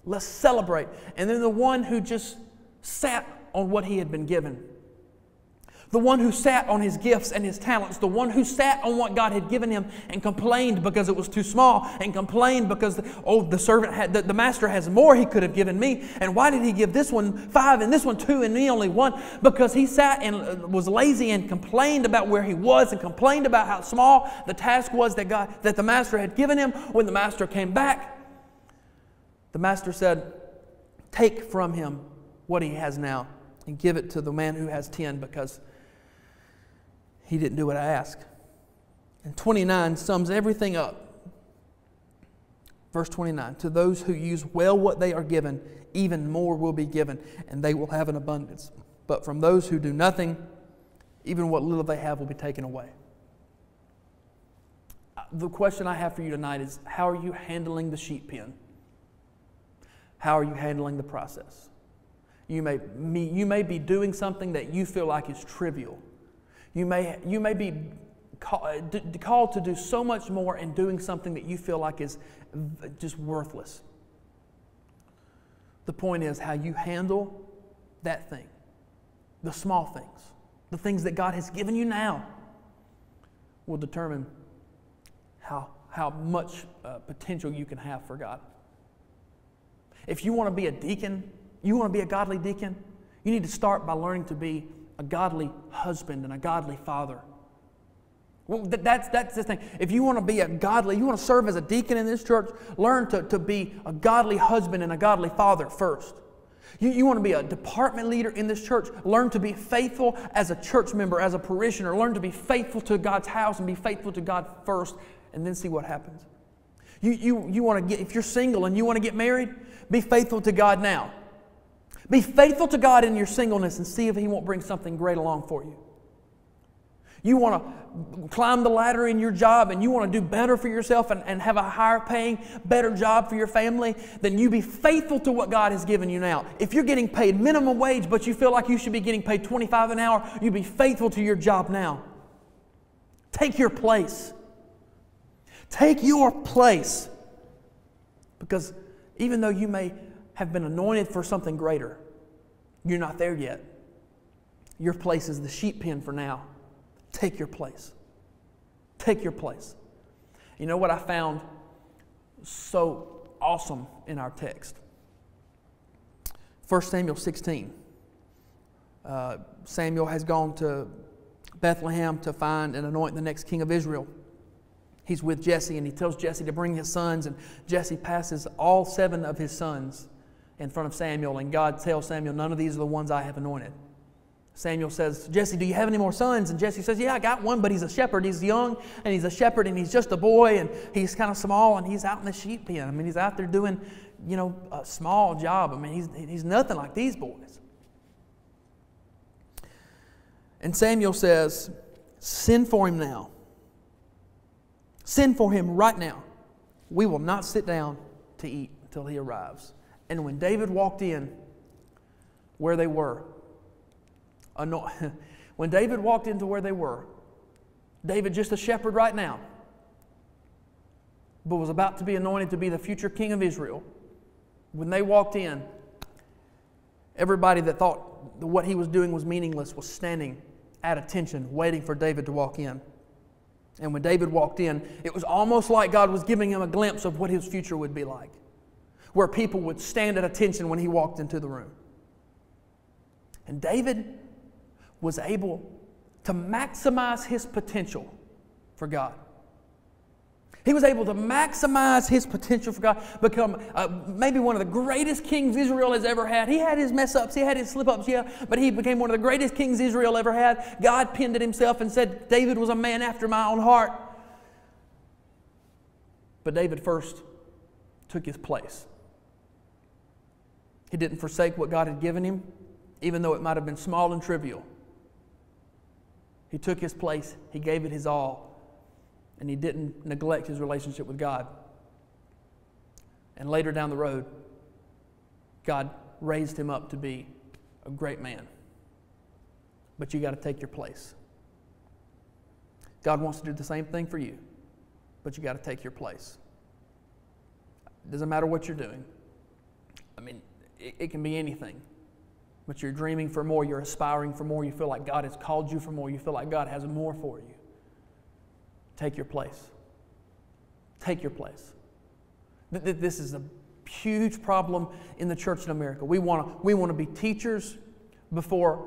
Let's celebrate." And then the one who just sat on what he had been given, the one who sat on his gifts and his talents, the one who sat on what God had given him and complained because it was too small, and complained because the master has more he could have given me, and why did he give this one 5 and this one 2 and me only 1? Because he sat and was lazy and complained about where he was and complained about how small the task was that the master had given him. When the master came back, the master said, "Take from him what he has now and give it to the man who has 10 because he didn't do what I asked." And 29 sums everything up. Verse 29, "To those who use well what they are given, even more will be given, and they will have an abundance. But from those who do nothing, even what little they have will be taken away." The question I have for you tonight is, how are you handling the sheep pen? How are you handling the process? You may be doing something that you feel like is trivial. You may be called to do so much more and doing something that you feel like is just worthless. The point is how you handle that thing, the small things, the things that God has given you now, will determine how much potential you can have for God. If you want to be a deacon, you want to be a godly deacon, you need to start by learning to be a godly husband and a godly father. Well, that's the thing. If you want to be you want to serve as a deacon in this church, learn to be a godly husband and a godly father first. You want to be a department leader in this church, learn to be faithful as a church member, as a parishioner. Learn to be faithful to God's house and be faithful to God first, and then see what happens. You want to if you're single and you want to get married, be faithful to God now. Be faithful to God in your singleness and see if He won't bring something great along for you. You want to climb the ladder in your job and you want to do better for yourself and have a higher paying, better job for your family, then you be faithful to what God has given you now. If you're getting paid minimum wage but you feel like you should be getting paid $25 an hour, you be faithful to your job now. Take your place. Take your place. Because even though you may have been anointed for something greater, you're not there yet. Your place is the sheep pen for now. Take your place. Take your place. You know what I found so awesome in our text? 1 Samuel 16. Samuel has gone to Bethlehem to find and anoint the next king of Israel. He's with Jesse, and he tells Jesse to bring his sons, and Jesse passes all 7 of his sons in front of Samuel, and God tells Samuel, "None of these are the ones I have anointed." Samuel says, "Jesse, do you have any more sons?" And Jesse says, "Yeah, I got one, but he's a shepherd. He's young, and he's a shepherd, and he's just a boy, and he's kind of small, and he's out in the sheep pen. I mean, he's out there doing, a small job. I mean, he's nothing like these boys." And Samuel says, "Send for him now. Send for him right now. We will not sit down to eat until he arrives." And when David walked in where they were, when David walked into where they were, David just a shepherd right now, but was about to be anointed to be the future king of Israel. When they walked in, everybody that thought what he was doing was meaningless was standing at attention, waiting for David to walk in. And when David walked in, it was almost like God was giving him a glimpse of what his future would be like, where people would stand at attention when he walked into the room. And David was able to maximize his potential for God. He was able to maximize his potential for God, become maybe one of the greatest kings Israel has ever had. He had his mess-ups, he had his slip-ups, yeah, but he became one of the greatest kings Israel ever had. God pinned it himself and said, "David was a man after my own heart." But David first took his place. He didn't forsake what God had given him, even though it might have been small and trivial. He took his place, he gave it his all, and he didn't neglect his relationship with God. And later down the road, God raised him up to be a great man. But you got to take your place. God wants to do the same thing for you, but you got to take your place. It doesn't matter what you're doing. I mean, it can be anything. But you're dreaming for more, you're aspiring for more, you feel like God has called you for more, you feel like God has more for you. Take your place. Take your place. This is a huge problem in the church in America. We want to be teachers before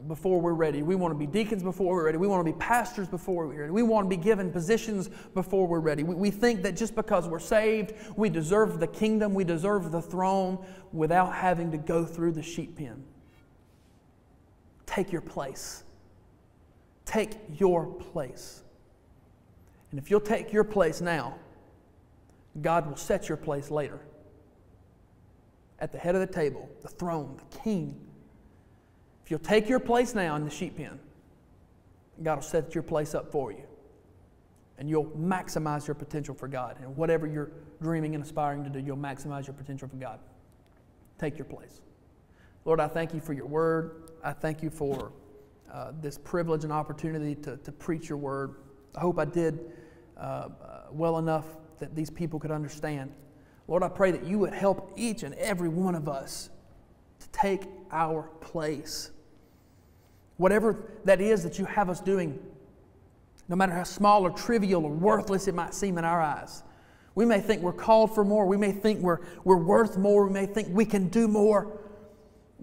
we're ready. We want to be deacons before we're ready. We want to be pastors before we're ready. We want to be given positions before we're ready. We think that just because we're saved, we deserve the kingdom, we deserve the throne without having to go through the sheep pen. Take your place. Take your place. And if you'll take your place now, God will set your place later. At the head of the table, the throne, the king. If you'll take your place now in the sheep pen, God will set your place up for you. And you'll maximize your potential for God. And whatever you're dreaming and aspiring to do, you'll maximize your potential for God. Take your place. Lord, I thank you for your word. I thank you for this privilege and opportunity to preach your word. I hope I did well enough that these people could understand. Lord, I pray that you would help each and every one of us to take our place. Whatever that is that you have us doing, no matter how small or trivial or worthless it might seem in our eyes. We may think we're called for more. We may think we're worth more. We may think we can do more.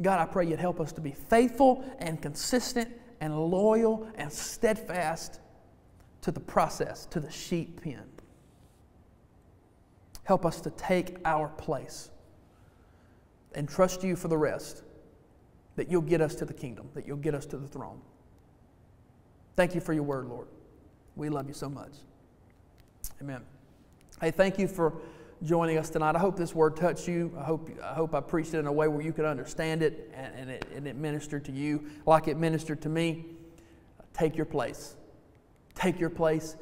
God, I pray you'd help us to be faithful and consistent and loyal and steadfast to the process, to the sheep pen. Help us to take our place and trust you for the rest, that you'll get us to the kingdom, that you'll get us to the throne. Thank you for your word, Lord. We love you so much. Amen. Hey, thank you for joining us tonight. I hope this word touched you. I hope I preached it in a way where you could understand it and it ministered to you like it ministered to me. Take your place. Take your place.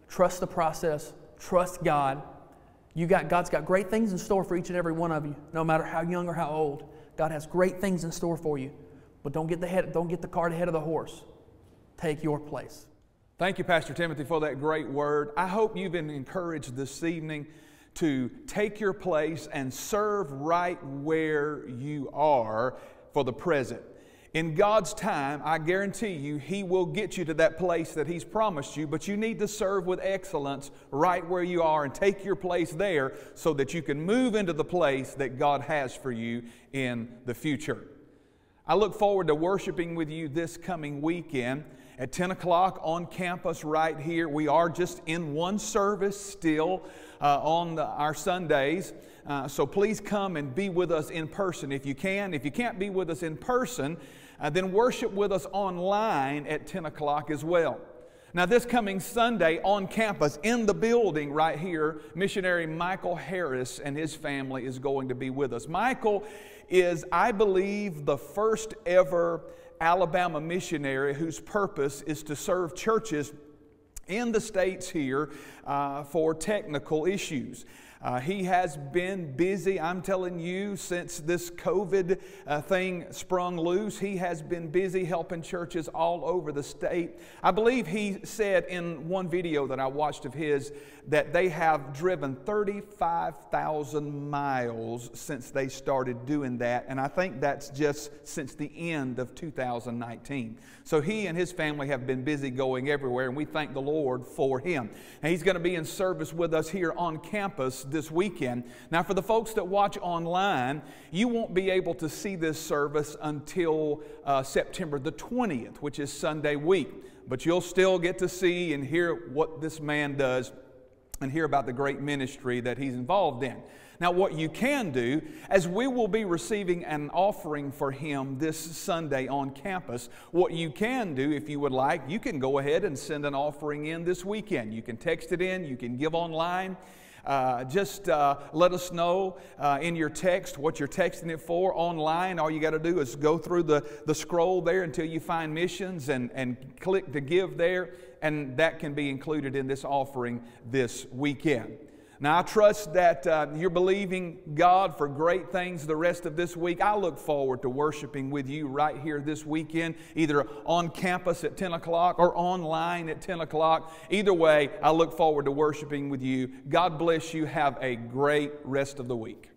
Trust the process. Trust God. God's got great things in store for each and every one of you, no matter how young or how old. God has great things in store for you. But don't get the cart ahead of the horse. Take your place. Thank you, Pastor Timothy, for that great word. I hope you've been encouraged this evening to take your place and serve right where you are for the present. In God's time, I guarantee you, He will get you to that place that He's promised you, but you need to serve with excellence right where you are and take your place there so that you can move into the place that God has for you in the future. I look forward to worshiping with you this coming weekend at 10 o'clock on campus right here. We are just in one service still on our Sundays. So please come and be with us in person if you can. If you can't be with us in person, then worship with us online at 10 o'clock as well. Now this coming Sunday on campus in the building right here, missionary Michael Harris and his family is going to be with us. Michael is, I believe, the first ever Alabama missionary whose purpose is to serve churches in the States here for technical issues. He has been busy, I'm telling you, since this COVID thing sprung loose. He has been busy helping churches all over the state. I believe he said in one video that I watched of his that they have driven 35,000 miles since they started doing that, and I think that's just since the end of 2019. So he and his family have been busy going everywhere, and we thank the Lord for him. And he's going to be in service with us here on campus this weekend. Now, for the folks that watch online, you won't be able to see this service until September the 20th, which is Sunday week. But you'll still get to see and hear what this man does and hear about the great ministry that he's involved in. Now, what you can do, as we will be receiving an offering for him this Sunday on campus, what you can do, if you would like, you can go ahead and send an offering in this weekend. You can text it in, you can give online. just let us know in your text what you're texting it for online. All you got to do is go through the scroll there until you find missions and click to give there, and that can be included in this offering this weekend. Now, I trust that you're believing God for great things the rest of this week. I look forward to worshiping with you right here this weekend, either on campus at 10 o'clock or online at 10 o'clock. Either way, I look forward to worshiping with you. God bless you. Have a great rest of the week.